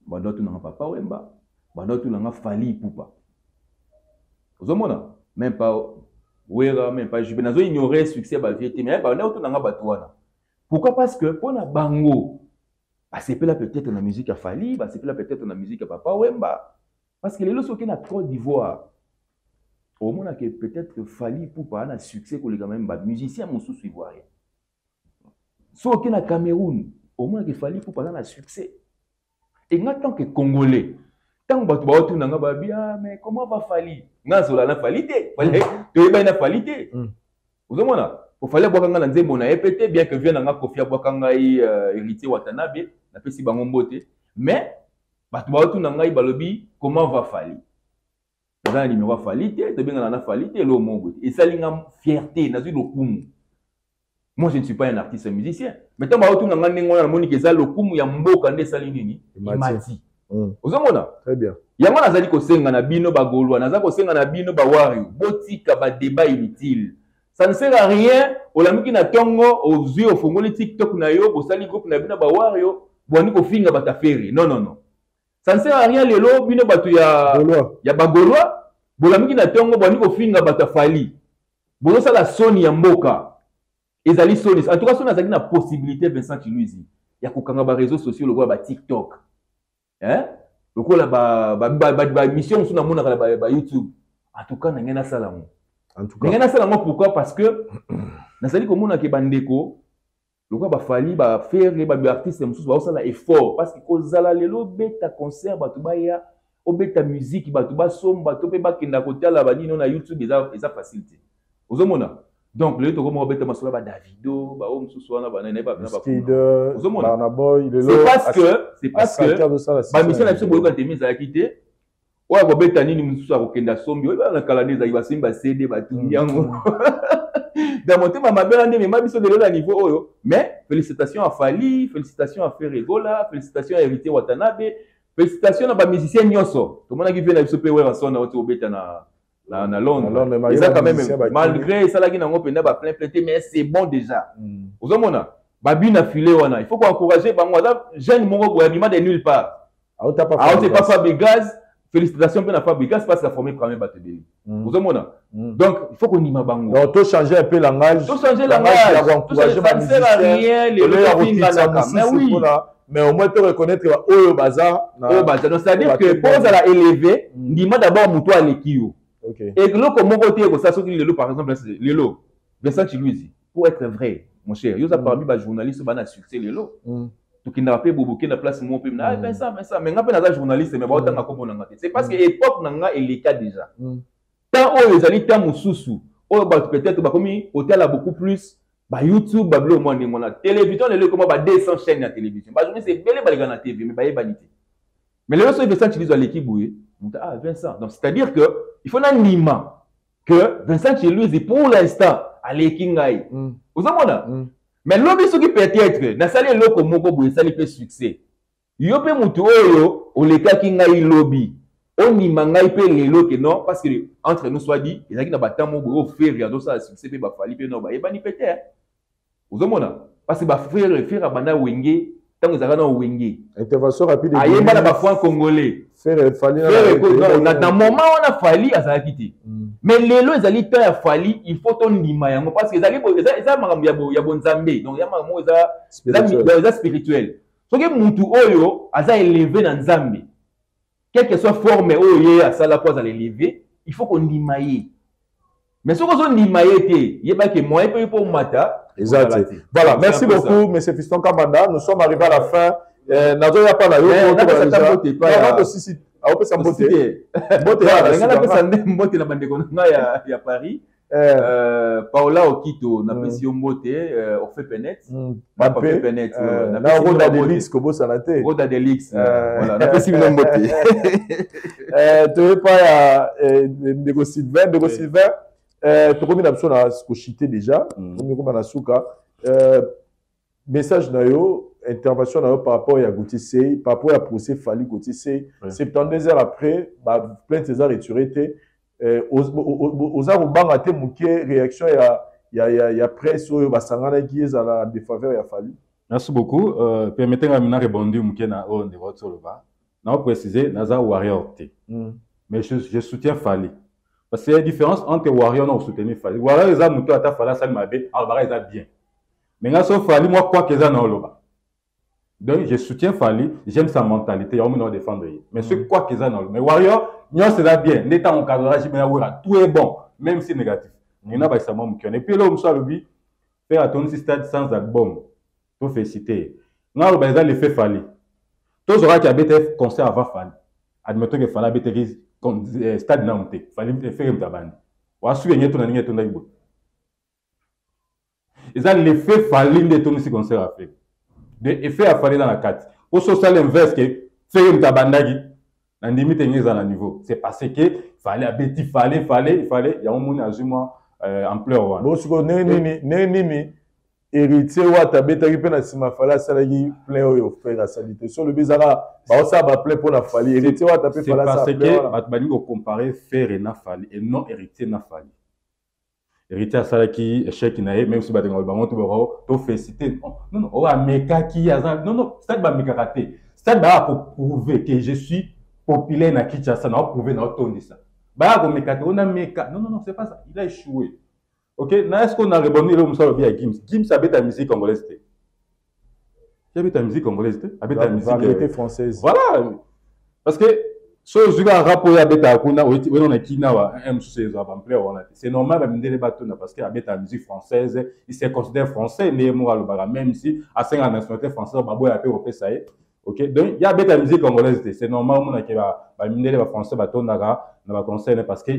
banda otuna Papa Wemba banda otuna Fally Ipupa ozomona même pas Wera même pas je vais nazo ignorer succès ba vieté mais banda otuna batwana pourquoi parce que pour na bango c'est peut-être la musique à Fally c'est peut-être la musique à Papa Wemba parce que les lots sont en Côte d'Ivoire au moins que peut-être Fally Ipupa a un succès pour les quand même musiciens moussous ivoirien so que na Cameroun au moins que Fally Ipupa a un succès et en tant que Congolais tant que tu vas tout nanga babi mais comment va Fally na zola na Fally té tu es bien na Fally té vous avez pour fallait boire kanga nzembo na epete bien que vient nanga Kofi boire kanga héritier Watanabe na pesi bango mbote mais batu ba tout nanga balobi comment va Fally dans numéro Fally té to benga na Fally té lo mongo et ça linga fierté na zu lokumu moi je ne suis pas un artiste musicien mais tant ba tout nanga ndengo na moni ke za lokumu ya mboka nde sali nini imati ozomona très bien yango nazali ko senga na bino ba golwa naza ko senga na bino ba wario botika ba débat inutile. Ça ne sert à rien. Au lamiki na tongo, aux yeux, au fongoli TikTok na yo, au sali groupe na bina ba wario, boani ko finga bata feri. Non, non, non. Ça ne sert à rien les lots, bino batu ya bagolwa, bolamiki na tongo, boani ko finga bata Fally. Bono ça la Sony ya mboka. Ezali Sony. En tout cas, Sony a na possibilité Vincent Chiluizi. Ya ko kanga ba réseaux sociaux le ba TikTok. Hein? Le ko la ba mission sous na mona ba YouTube. En tout cas, na ngena salamu. En tout cas, pourquoi? Parce que nazali komona ke bandeko lokwa ba Fally ba faire ba artiste mususu ba osala effort parce que kozala lelo beta concert batu ba ya obeta musique batu ba somba to pe ba kenda kotala ba dino na YouTube eza facilité ozomona donc le to komo beta masola ba Davido ba o mususu wana ba na ba ozomona c'est parce que ba mission na biso boyoka te mise à quitter. Ouais, bobeta nini mususu akokenda sombi oyo na kalandeza ibasimba CD batumbi yango dans mon tema mabela ndé mais biso de la niveau oyo mais félicitations à Fally, félicitations à Ferregola, félicitations à Héritier Watanabe, félicitations à ba musicien nyonso to mona ki vient na biso pe wera sona oto obeta na Londres et ça quand même malgré ça la ki nango penda ba plein mais c'est bon déjà ozomona babina filé wana il faut encourager bango jeune moko boya bima de nulle part a pas Fabregas. Félicitations pour la Fabregas parce qu'elle a formé quand même Batebeli. Vous avez donc il faut qu'on y m'a bango. Donc tout changer un peu le langage. Tout changer le langage. Tout changer ça ne sert à rien les mais oui. Mais au moins tu reconnaître au bazar. Au bazar. Donc c'est-à-dire que pour la élever, dis-moi d'abord mouton à l'équio. Et que l'autre mon côté que ça soit le par exemple le lot. Vincent Chiluizi pour être vrai mon cher. Yo ça parmi ba journaliste ba na succès le lot. Tout qui n'a pas boboké la place mon peu mais ça mais ngapé na journaliste mais ba otanga ko bonanga c'est parce que époque nanga et les cas déjà tant les ali tant mususu o ba peut-être ba komi hôtel a beaucoup plus ba YouTube ba blo mo ndingo na télévision le comment ba 200 chaînes na télévision ba journée c'est belé ba na TV mais ba yebanité mais le reste Vincent Chiluizi à l'équipe boué Vincent donc c'est-à-dire que il faut n'anima que Vincent Chiluizi pour l'instant à l'ékingai vous avez mais l'homme qui peut-être na sali loko moko boye sali pe succès yo pe mutu oyo o leka ki ngai lobby on ni mangai pe lelo que non parce que entre nous soit dit il y a qui na batamo boye o faire ya do ça succès pe ba Fally pe non ba ebani peut-être ozomona parce que ba faire banda wenge tant que na wenge intervention rapide ayemba na ba fois congolais faire Fally na moment on a Fally azala quitté mais lelo ezali temps ya Fally il faut ton ndima yango parce que eza makambo ya bonzambe donc ya makambo eza spirituel soki mutu oyo aza élevé na nzambe quelle que soit forme oyo ye asala po azala élevé il faut qu'on ndima ye mais soki ozo ndima ye te yeba ke moyen pe po mata exact voilà merci beaucoup monsieur Fiston Kamanda nous sommes arrivés à la fin nazo ya pa na yo Paris Paola Okito na pesi mbote Orfe Penet Orfe Penet na Roda Delix kobo sanate Roda Delix voilà na pesi mbote tu pas ya Ndeko Sylvain tu komi na biso na kochité déjà komi koma na suka message na yo intervention par rapport à Gauthier Sey, par rapport à procès Fali Gauthier Sey, 72 heures après, plainte César retiré. Aux armes été mouké réaction il y a presse sur Basangana qui est à la défaveur à Fali. Merci beaucoup. Permettez-moi de répondre mouké na on de votre solva. Na préciser Naza Warrior T. Mais je soutiens Fali. Parce qu'il y a une différence entre Warrior et soutenir Fali. Warrior les a mouké à ta Fala ça m'a bé, Albara les a bien. Mais là sur Fali moi quoi qu'ils en ont. Donc, je soutiens Fali, j'aime sa mentalité, il y a un défendre. Mais ce quoi qu'ils en ont. Mais Warrior, c'est là bien. L'état en cadrage, tout est bon, même si négatif. Il y en a pas ça, et puis là, on soit le but, faire attention si stade sans album, tout fait citer. Là, on a l'effet Fali. Tous aura qui a BTF concert avant Fali. Admettons que Fali BTF stade n'a monté. Fali faire une tabane. On a suivi tout dans l'année, tout dans l'année. Ils ont l'effet Fali de tout ce concert à faire. De effet à faire dans la carte. Pour ce ça l'inverse que faire une tabandagi dans limite à niveau. C'est parce que fallait abéti fallait il y a un monde à moi ampleur. Bon ce qu'on n'est héritier ou tabeta qui peut na sima fallait salagi plein au faire la salité. Sur le bizarre bah ça va plein pour la fallait héritier ou taper fallait ça. C'est parce que on comparer faire et na fallait et non héritier na fallait. Héritier salaki échec naé même si badenga ba monte boro to féliciter non o ameka qui azan non stade ba meka raté stade ba pour prouver que je suis populaire na Kinshasa na prouver na tondi ça ba ko meka on a meka non c'est pas ça il a échoué. OK na est-ce qu'on a répondu le musalo bien Gims habite la musique congolaise habite la musique congolaise habite la musique française voilà parce que so zuga rapport ya beta kuna on a kina wa c'est normal de les batona parce que habite la musique française il se considère français né mo alobara même si à 50 nationalité française babo ya pe opesa OK donc il y a beta musique congolaise c'est normal on a que ba mindele ba français batona na ba concert parce que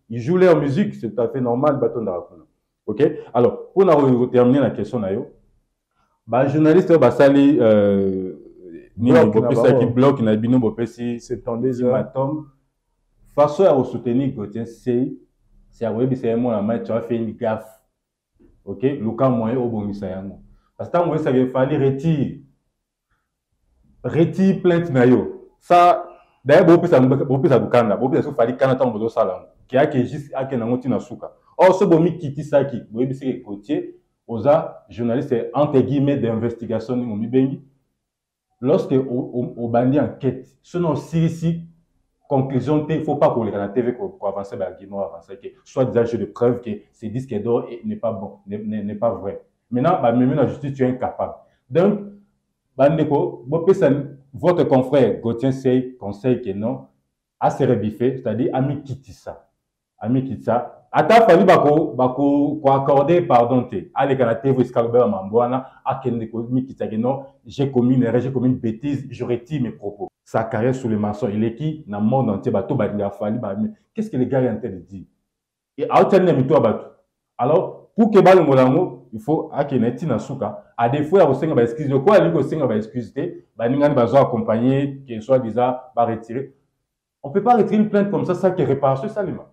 ils jouent leur musique c'est tout à fait normal batona kuna. OK alors pour terminer la question na yo ba journaliste ba sali ni qui bloque na bino bopesi c'est tendez matom façon à soutenir Gauthier c'est à web c'est moi la match tu as fait une gaffe. OK Luka moyen au bonisa yango parce que moi ça il fallait retire plainte na yo ça d'ailleurs bopesa bukanda bopesa fallait kana tant bodo sala qui a que juste a que na ngoti na suka or ce bomi kiti saki web c'est Gauthier oza journaliste entre guillemets d'investigation ni momi bengi. Lorsque au bandi enquête, sinon si conclusion il faut pas qu'on les à la TV pour avancer avancer que soit des jeux de preuve que ces disques d'or n'est pas bon n'est pas vrai. Maintenant même la justice tu es incapable. Donc bandeko votre confrère Gauthier Sey conseille que non à se rebiffer, c'est-à-dire ami Kitissa ata fali bako accorder pardon te allez à la TV Scalbert Mambwana a non j'ai commis une bêtise je retire mes propos sa carrière sous le mensonge il est qui dans le monde entier bato balinga fali qu'est-ce que les gars sont en train de dire et alors pour que balo molango il faut akeneti na suka à des fois osenga ba excuse quoi ali ko senga ba excuse te ba ningani bazo accompagner que soit disant ba retirer on peut pas retirer une plainte comme ça qui réparation salement.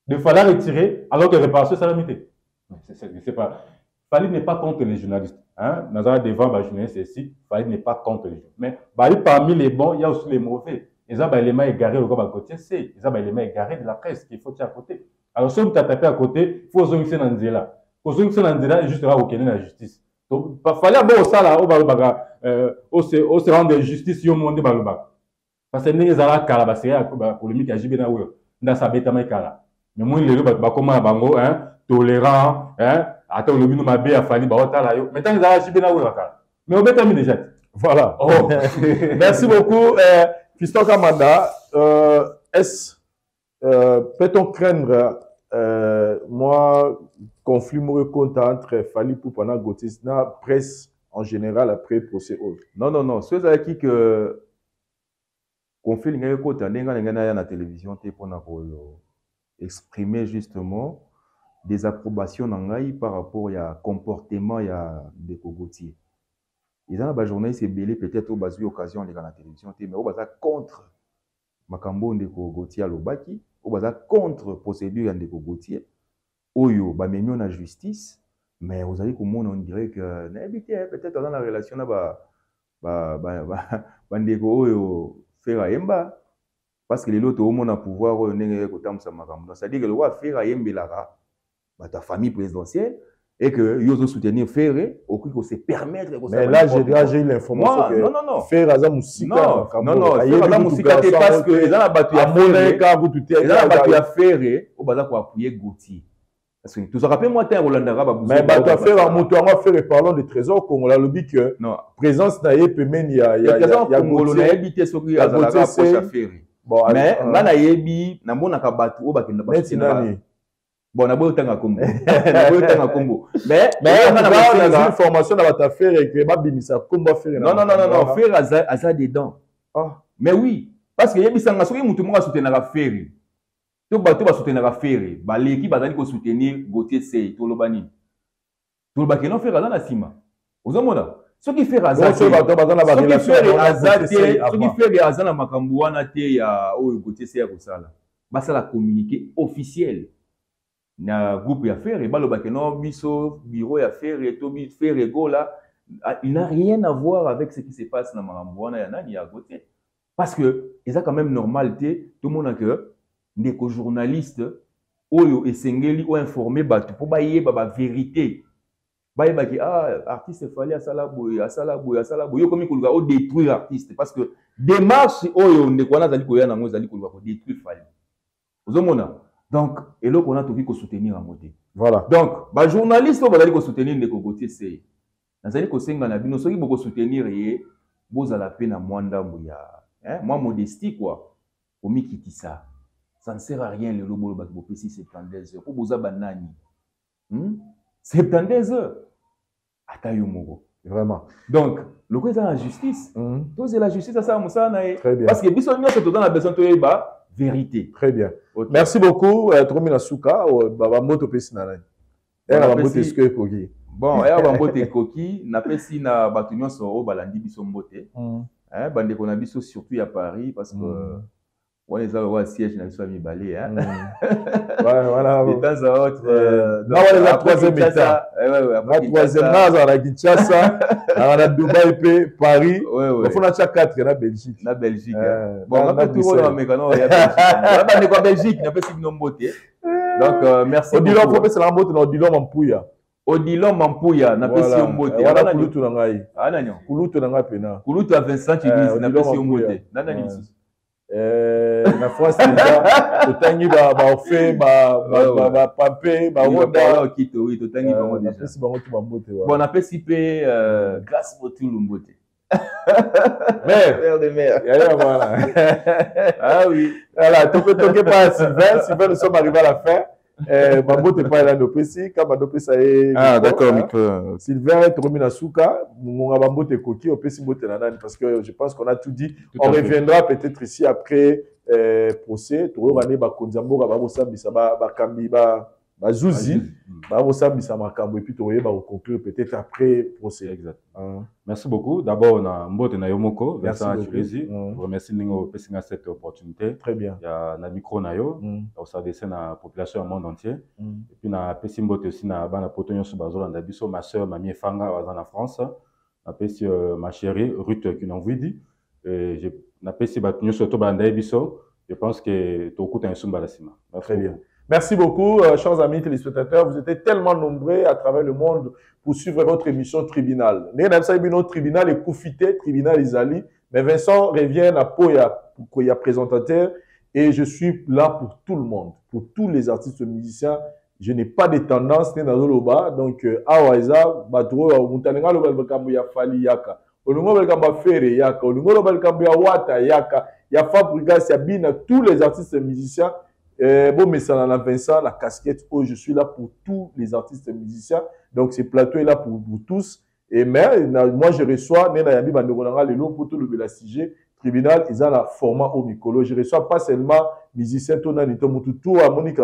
De falloir retirer alors que réparation salamité. C'est pas. Fali n'est pas contre les journalistes. Hein? Nous avons devant les journalistes ici. Fali n'est pas contre les journalistes. Mais parmi les bons, il y a aussi les mauvais. Ils ont les mains égarées au côté. Ils ont les mains égarées de la presse qu'il faut tirer à côté. Alors si on t'a tapé à côté, il faut zonguer dans Nzela. Il faut zonguer dans Nzela et juste là au Kenya la justice. Donc il fallait bon ça là au se rendre justice au monde baluba. Parce que les ala kala basé polémique à Jibena ou dans sa bêta kala. Mais moi les ba comment bango hein tolérant hein attends le bino mabe a fallu ba otala yo maintenant ils a Jibena ou kala. Mais on bêta mis déjà. Voilà. Oh. Merci beaucoup Fiston Kamanda. Peut-on craindre moi conflit moureux compte entre Fali Poupa Gauthier na presse en général après procès autre. Non ceux qui que conflit ngaya kota ndenga ngana na télévision te pona ko exprimer justement des approbations ngai par rapport à comportement ya de Gauthier. Ils ont ba journaliste belé peut-être au basu occasion les na télévision te mais au baza contre makambo de Gauthier alobaki, au baza contre procédure de Gauthier. Oyo ba memio na justice mais vous allez comment on dirait que n'habité peut-être dans la relation là ba bandeko oyo faire ayemba parce que les autres au monde a pouvoir oyo ndenge kotambusa makambo. C'est-à-dire que le roi faire ayembelaka ta famille présidentielle et que ils soutenir faire au coup se permettre. Mais là j'ai eu l'information que non faire aza musika non aza musika te parce que ils ont battu à faire au baza ko appuyer Gauthier. Parce que tout ça rappelle moi t'es Rolanda Raba. Mais battu à faire moto on faire parlant de trésor congolais lobby que non présence na ye pemeni ya Gauthier habité ce qui azala ka poche à faire. Mais ngana yebi na mona ka battu o bakenda ba bon, on a combo. Mais on a une formation dans votre affaire et que babimisa combo faire. Non, faire à dedans. Mais oui, parce que yebi sanga soki mutu mo soutenir la faire. To bato ba soutenir la faire. Ba l'équipe bazali ko soutenir Gauthier Sey to lobani. To lobaki non faire na sima. Ozomona. Ce qui fait Azad, ce qui fait Azad na makambo wana te ya o Gauthier Sey ya kosala. Ba ça la communiquer officiel. Na groupe ya faire et balobaki non biso bureau ya faire et to bi faire ego là il n'a rien à voir avec ce qui se passe na makambo ya nani ya Gauthier parce que ils a quand même normalité tout le monde que ndeko journaliste oyo esengeli ou informer batu pour bayeba ba vérité bayeba ki artiste fallait asala boy yo komi koluka o détruire artiste parce que démarche oyo ndeko na zali koya na ngo zali koluka ko détruire fallait ozomona. Donc, et là, on a tout vu qu'on soutenir en côté. Voilà. Donc, les journalistes, on va dire qu'on soutenir les Gauthier Sey. On va dire qu'on s'engagne à bino, ceux qui vont soutenir et vous à la peine à mwanda mouya. Moi, modestie quoi. Au mi quitter ça. Ça ne sert à rien le lobo le bakbo pesi 72 heures. Pour vous à banani. 72 heures. Atayo mogo. Vraiment. Donc, le quoi c'est la justice. Toi c'est la justice à ça moussa nae. Très bien. Parce que biso c'est tout dans la besoin de ba. Vérité. Très bien. Okay. Merci beaucoup. Tromina Souka, Bamboto Pessinana. Bamboto Eske Koki. Bon, Bamboto Koki, n'a pas si na batunyon soro balandi biso mbote. Bande qu'on a biso surtout à Paris parce que on les a au siège na biso mi balé voilà. De temps à autre là on est à troisième état. Ouais, troisième à la Kinshasa, à Dubaï et Paris. Il faut na chaque 4 na Belgique. Na Belgique. Bon, on a tout le mais quand il y a Belgique. Bande Belgique, n'a pas si non mbote. Donc merci. Odilon faut pas se la mbote na Odilon Mampuya. Odilon Mampuya na pesi mbote. Voilà kulutu na ngai. Nanyo. Kulutu na ngai pena. Kulutu à Vincent Chibis na pesi mbote. Nanani bisu. Na France déjà totangi ba fait ba pampé ba roda kito oui totangi bango déjà pesi bango tu bambote wa bon na pesi pe grâce Botulu mbote mère de mère voilà ah oui voilà toke pas Sylvain nous sommes arrivés à la fin Bambote pas là no pesi kama do pesa d'accord Sylvain Tromina Souka mon Bambote Koki au pesi mbote na nani parce que je pense qu'on a tout dit on reviendra peut-être ici après procès to rane ba konzamboka ba bosambisa ba kambi ba Zuzi ba bosambisa makambo et puis to yeba conclure peut-être après procès. Exact. Merci beaucoup. D'abord on a mbote na yomoko Vincent Chulezi. Remercie ningo pesinga cette opportunité. Très bien. Il y a na micro na yo au service na population du monde entier. Et puis na pesi mbote aussi na bana potonyo su bazolanda biso ma sœur Mamie Fanga en France. Na pesi ma chérie Ruth Kinanvidi. Je na pesi batunyo surtout banda biso. Je pense que to kuta nsumba la sima. Très bien. Merci beaucoup, chers amis téléspectateurs. Vous étiez tellement nombreux à travers le monde pour suivre votre émission Tribunal. Tribunal est Koufité, Tribunal Isali. Mais Vincent revient à Poya, pour qu'il y a présentateur. Et je suis là pour tout le monde, pour tous les artistes musiciens. Je n'ai pas de tendance, donc, Awaïza, Batro, Moutanenga, le ya Fali Yaka. Olungo Belkamba Fere Yaka. Olungo Belkamba Wata Yaka. Ya Fabrigas, Yabina, tous les artistes musiciens. Bon, mais ça, la Vincent, la casquette, oh, je suis là pour tous les artistes musiciens. Donc, ce plateau est là pour vous tous. Et mais, moi, je reçois, pour tout le CIG, tribunal, ils ont la format au Mikolo. Je reçois pas seulement musiciens, tout à Monique,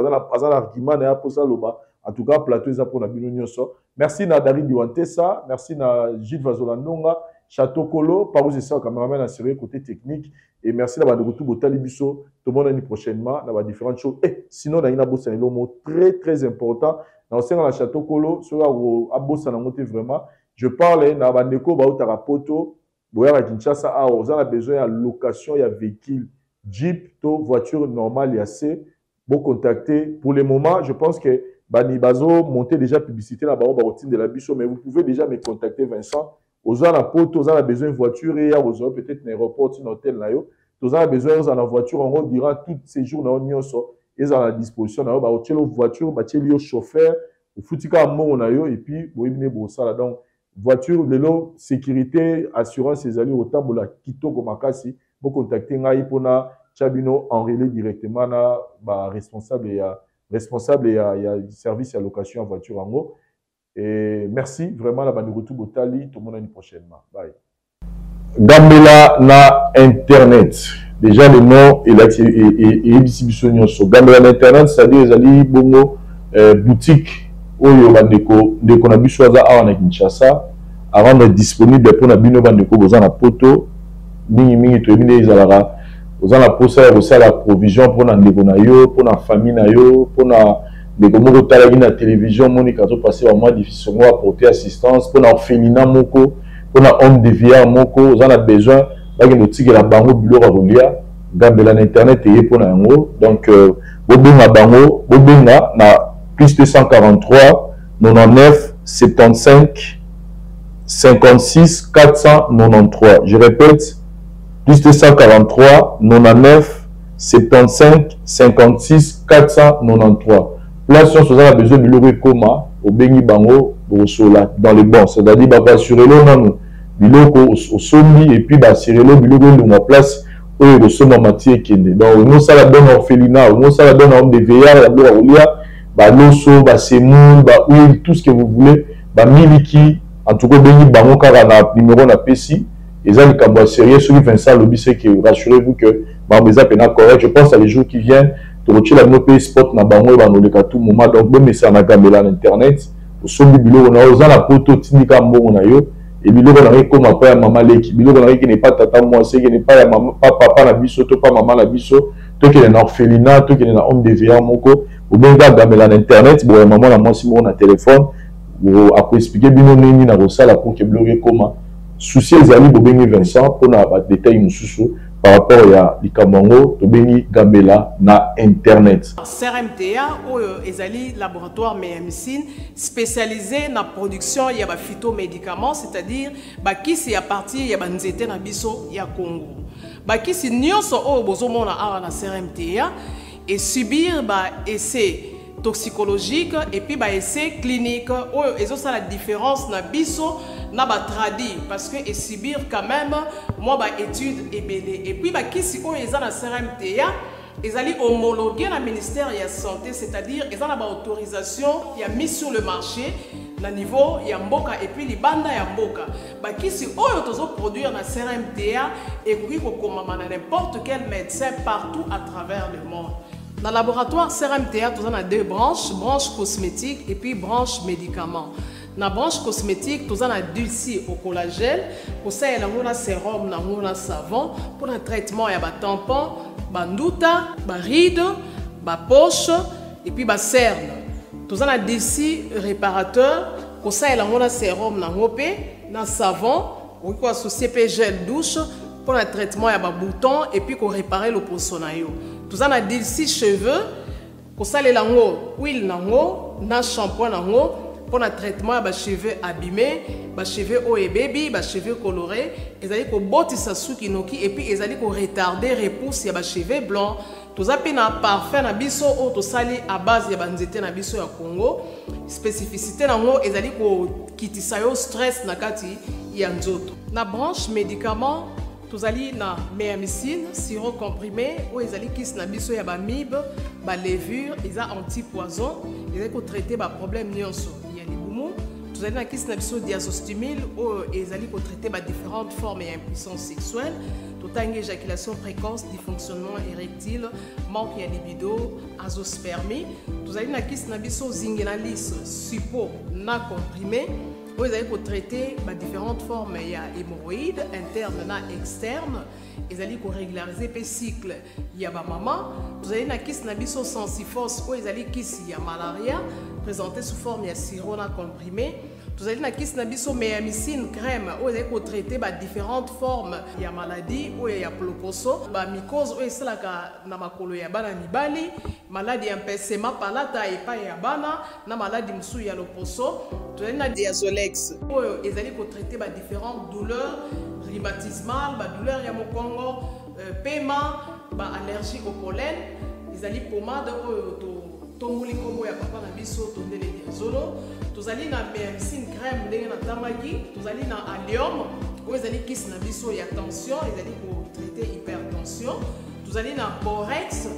en tout cas, plateau, ils ont pour la Binonioso. Merci à David Diwantesa, merci à Gilles Vazolandonga, Château Kolo, Parouze Essa, caméraman assuré côté technique. Et merci à Badoutou Botali Bisso. Tout le monde l'année prochainement, dans différentes choses. Et sinon, il y a un mot très, très important. Dans le Château Kolo, sur la Bossa, vraiment. Je parle dans Bandeko, Bautarapoto, boya à Kinshasa, on a besoin de location, il y a véhicule, Jeep, voiture normale, il y a C. Bon, contacter. Pour le moment, je pense que Bani Bazo monter déjà publicité dans la routine de la Bisso, mais vous pouvez déjà me contacter, Vincent. Aux gens la pote, aux gens a besoin de voiture, et aux gens peut-être un aéroport, un hôtel, aux gens a besoin de la voiture, on dira tous ces jours, ils ont à la disposition, on a une voiture, un chauffeur, au foutika mon et puis, bon, ça, donc, voiture, l'élo, sécurité, assurance, ces alliés, autant pour la Kito, Gomakasi, pour contacter Naïpona, Chabino, enrêler directement, na, responsable et il y a du service à location en voiture en haut. Et merci vraiment la Bandiroutou Botali, tout le monde l'année prochainement. Bye. Gambela na Internet. Déjà le nom et distribution sur Gambela na Internet, c'est-à-dire les alliés bongo boutique oyo bandeko ndeko na biso aza awa na Kinshasa avant d'être disponible pour na bino bandeko boza na poto mingi to ebine ezalaka boza na posa ya la provision pour na ndeko na yo pour na famille na yo pour na ndeko moko talaki na télévision monika to passer au mois difficile pour apporter assistance pour na orphelinat moko pour na homme de vieillard moko oza na besoin bakende otikela bango biloko ya kolia Gambela na Internet eye pour na yango donc bobenga bango bobenga na plus 243 99 75 56 493. Je répète, plus 243 99 75 56 493. Place sur ce a besoin de l'euro coma au Bengi Bango au Sola dans les bons. C'est-à-dire bah assurer le nom biloko au sombi et puis bah assurer le biloko de ma place où il reçoit matière kende. Donc nous ça la donne orphelinat, nous ça la donne homme de veillard la bonne roulia. Bah l'osso, bah semoule, bah huile, tout ce que vous voulez, bah miliki, en tout cas Bengi Bango car on a numéro na PC, et ça les cambouis sérieux, celui Vincent Lobby c'est que rassurez-vous que bah on est correct. Je pense à les jours qui viennent, tu retires la monnaie spot na Bango, bah nous les cas tout moment, donc bon mais c'est en Gambela internet, au sommet bilo on a osé la poto tindika mbongo na yo, et bilo on a comme après maman leki, bilo on a qui n'est pas tata moi, c'est qui n'est pas maman, pas papa la biso, toi pas maman la biso, toi qui est un orphelinat, toi qui est un homme de veillard moko. Ou bien Gambela na Internet, bon maman la moi si mon téléphone, ou après expliquer bino nini na rosala pour que bloquer comment souci ezali bobengi Vincent pour na détail mususu par rapport à likamongo to bengi Gambela na Internet. CRMTA ou ezali laboratoire médecine spécialisé na production ya ba phytomédicaments, c'est-à-dire ba kisi ya partir ya ba nzete na biso ya Congo. Ba kisi nyonso o bozomona awa na CRMTA et subir essai toxicologique et puis essai clinique où ils ont ça la différence na biso na tradi parce que et subir quand même moi étude et belé et puis kisi où ils ont la CRMTA ils allaient homologuer la ministère de la santé, c'est-à-dire ils ont la autorisation il a mis sur le marché na niveau ya mboka et puis libanda ya mboka kisi oyo tozo produire na CRMTA et puis kokomama na n'importe quel médecin partout à travers le monde. Dans le laboratoire CRMTA, nous avons deux branches, branche cosmétique et puis branche médicaments. Dans la branche cosmétique, nous avons dulci au collagène, pour ça, nous avons un sérum, nous avons un savon, pour le traitement, il y a un tampon, un ndouta, un ride, une poche et puis un cerne. Nous avons un dulci réparateur, pour ça, nous avons un sérum, nous avons un savon, ou CP gel douche, pour le traitement, il y a un bouton et puis pour réparer le poissonayo. Nous avons des cheveux, pour ça les lango, huile nango, na shampoing nango, pour le traitement des cheveux abîmés, des cheveux haut et baby, des cheveux colorés, ils allaient pour botter sa soukinoki et puis ils allaient pour retarder repousse des cheveux blancs. Nous avons un parfum na biso ou tout sali à base de banzete na biso ya Congo. Spécificité nango, ils allaient pour quitter ça yo stress na kati ya nzoto. Na branche médicaments. Nous allons na méamycine, sirop comprimé, où ils allaient qui na biso ya ba mib, ba levure, ils ont anti-poison, ils allaient traiter ba problème nyonso. Il y a les boumou, nous allons na qui na biso diazostimule, où ils allaient traiter ba différentes formes d'impuissance sexuelle, tout en éjaculation précoce, dysfonctionnement érectile, manque de libido, azospermie. Nous allons na qui na biso zingenalis, suppo, na comprimé. Vous allez traiter différentes formes, il y a hémorroïdes internes et externes. Vous allez régulariser le cycle. Il y a maman. Vous allez na biso sensiphos où vous allez il y a malaria présenté sous forme de sirop comprimé. tozali na kisi na biso Meamycine crème oyo ezali kotraite différentes formes ya maladie oyo ya ploposo bamycose oyo esalaka na makolo ya bana mibali maladi ya mpesema palata epai ya bana na maladi mosusu ya loposo. Tozali na Diazolex oyo ezali kotraite différentes douleurs rhumatismales douleurs ya mokongo paiement allergie au pollen ezali pomade oyo tomboli kombo ya papa na biso tondele diazolo. Tozali na Meamycine crème ndenge na tamaki. Tozali na allium oyo ezali kisi na biso ya tension ezali kotraite hypertension. Tozali na borex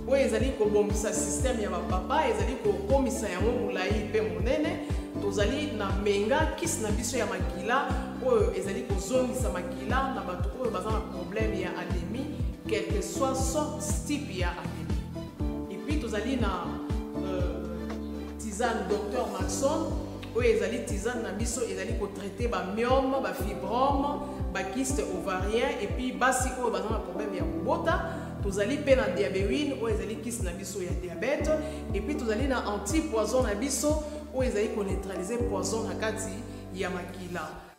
oyo ezali kobombisa système ya bapapa ezali kokomisa yango molai mpe monene. Tozali na menga kisi na biso ya makila oyo ezali kozongisa makila na bato oyo baza na problème ya anémie quel que soit sorte type ya anémie. Et puis tozali na tisane Dr Maxon oyo ezali tisane na biso ezali kotraite myome fibrome kyste ovarien et puis basi oyo baza na problème ya kobota. Tozali pe na diabéine oyo ezali kisi na biso ya diabète. Et puis tozali na antipoison na biso oyo ezali ko neutraliser poison na kati ya makila.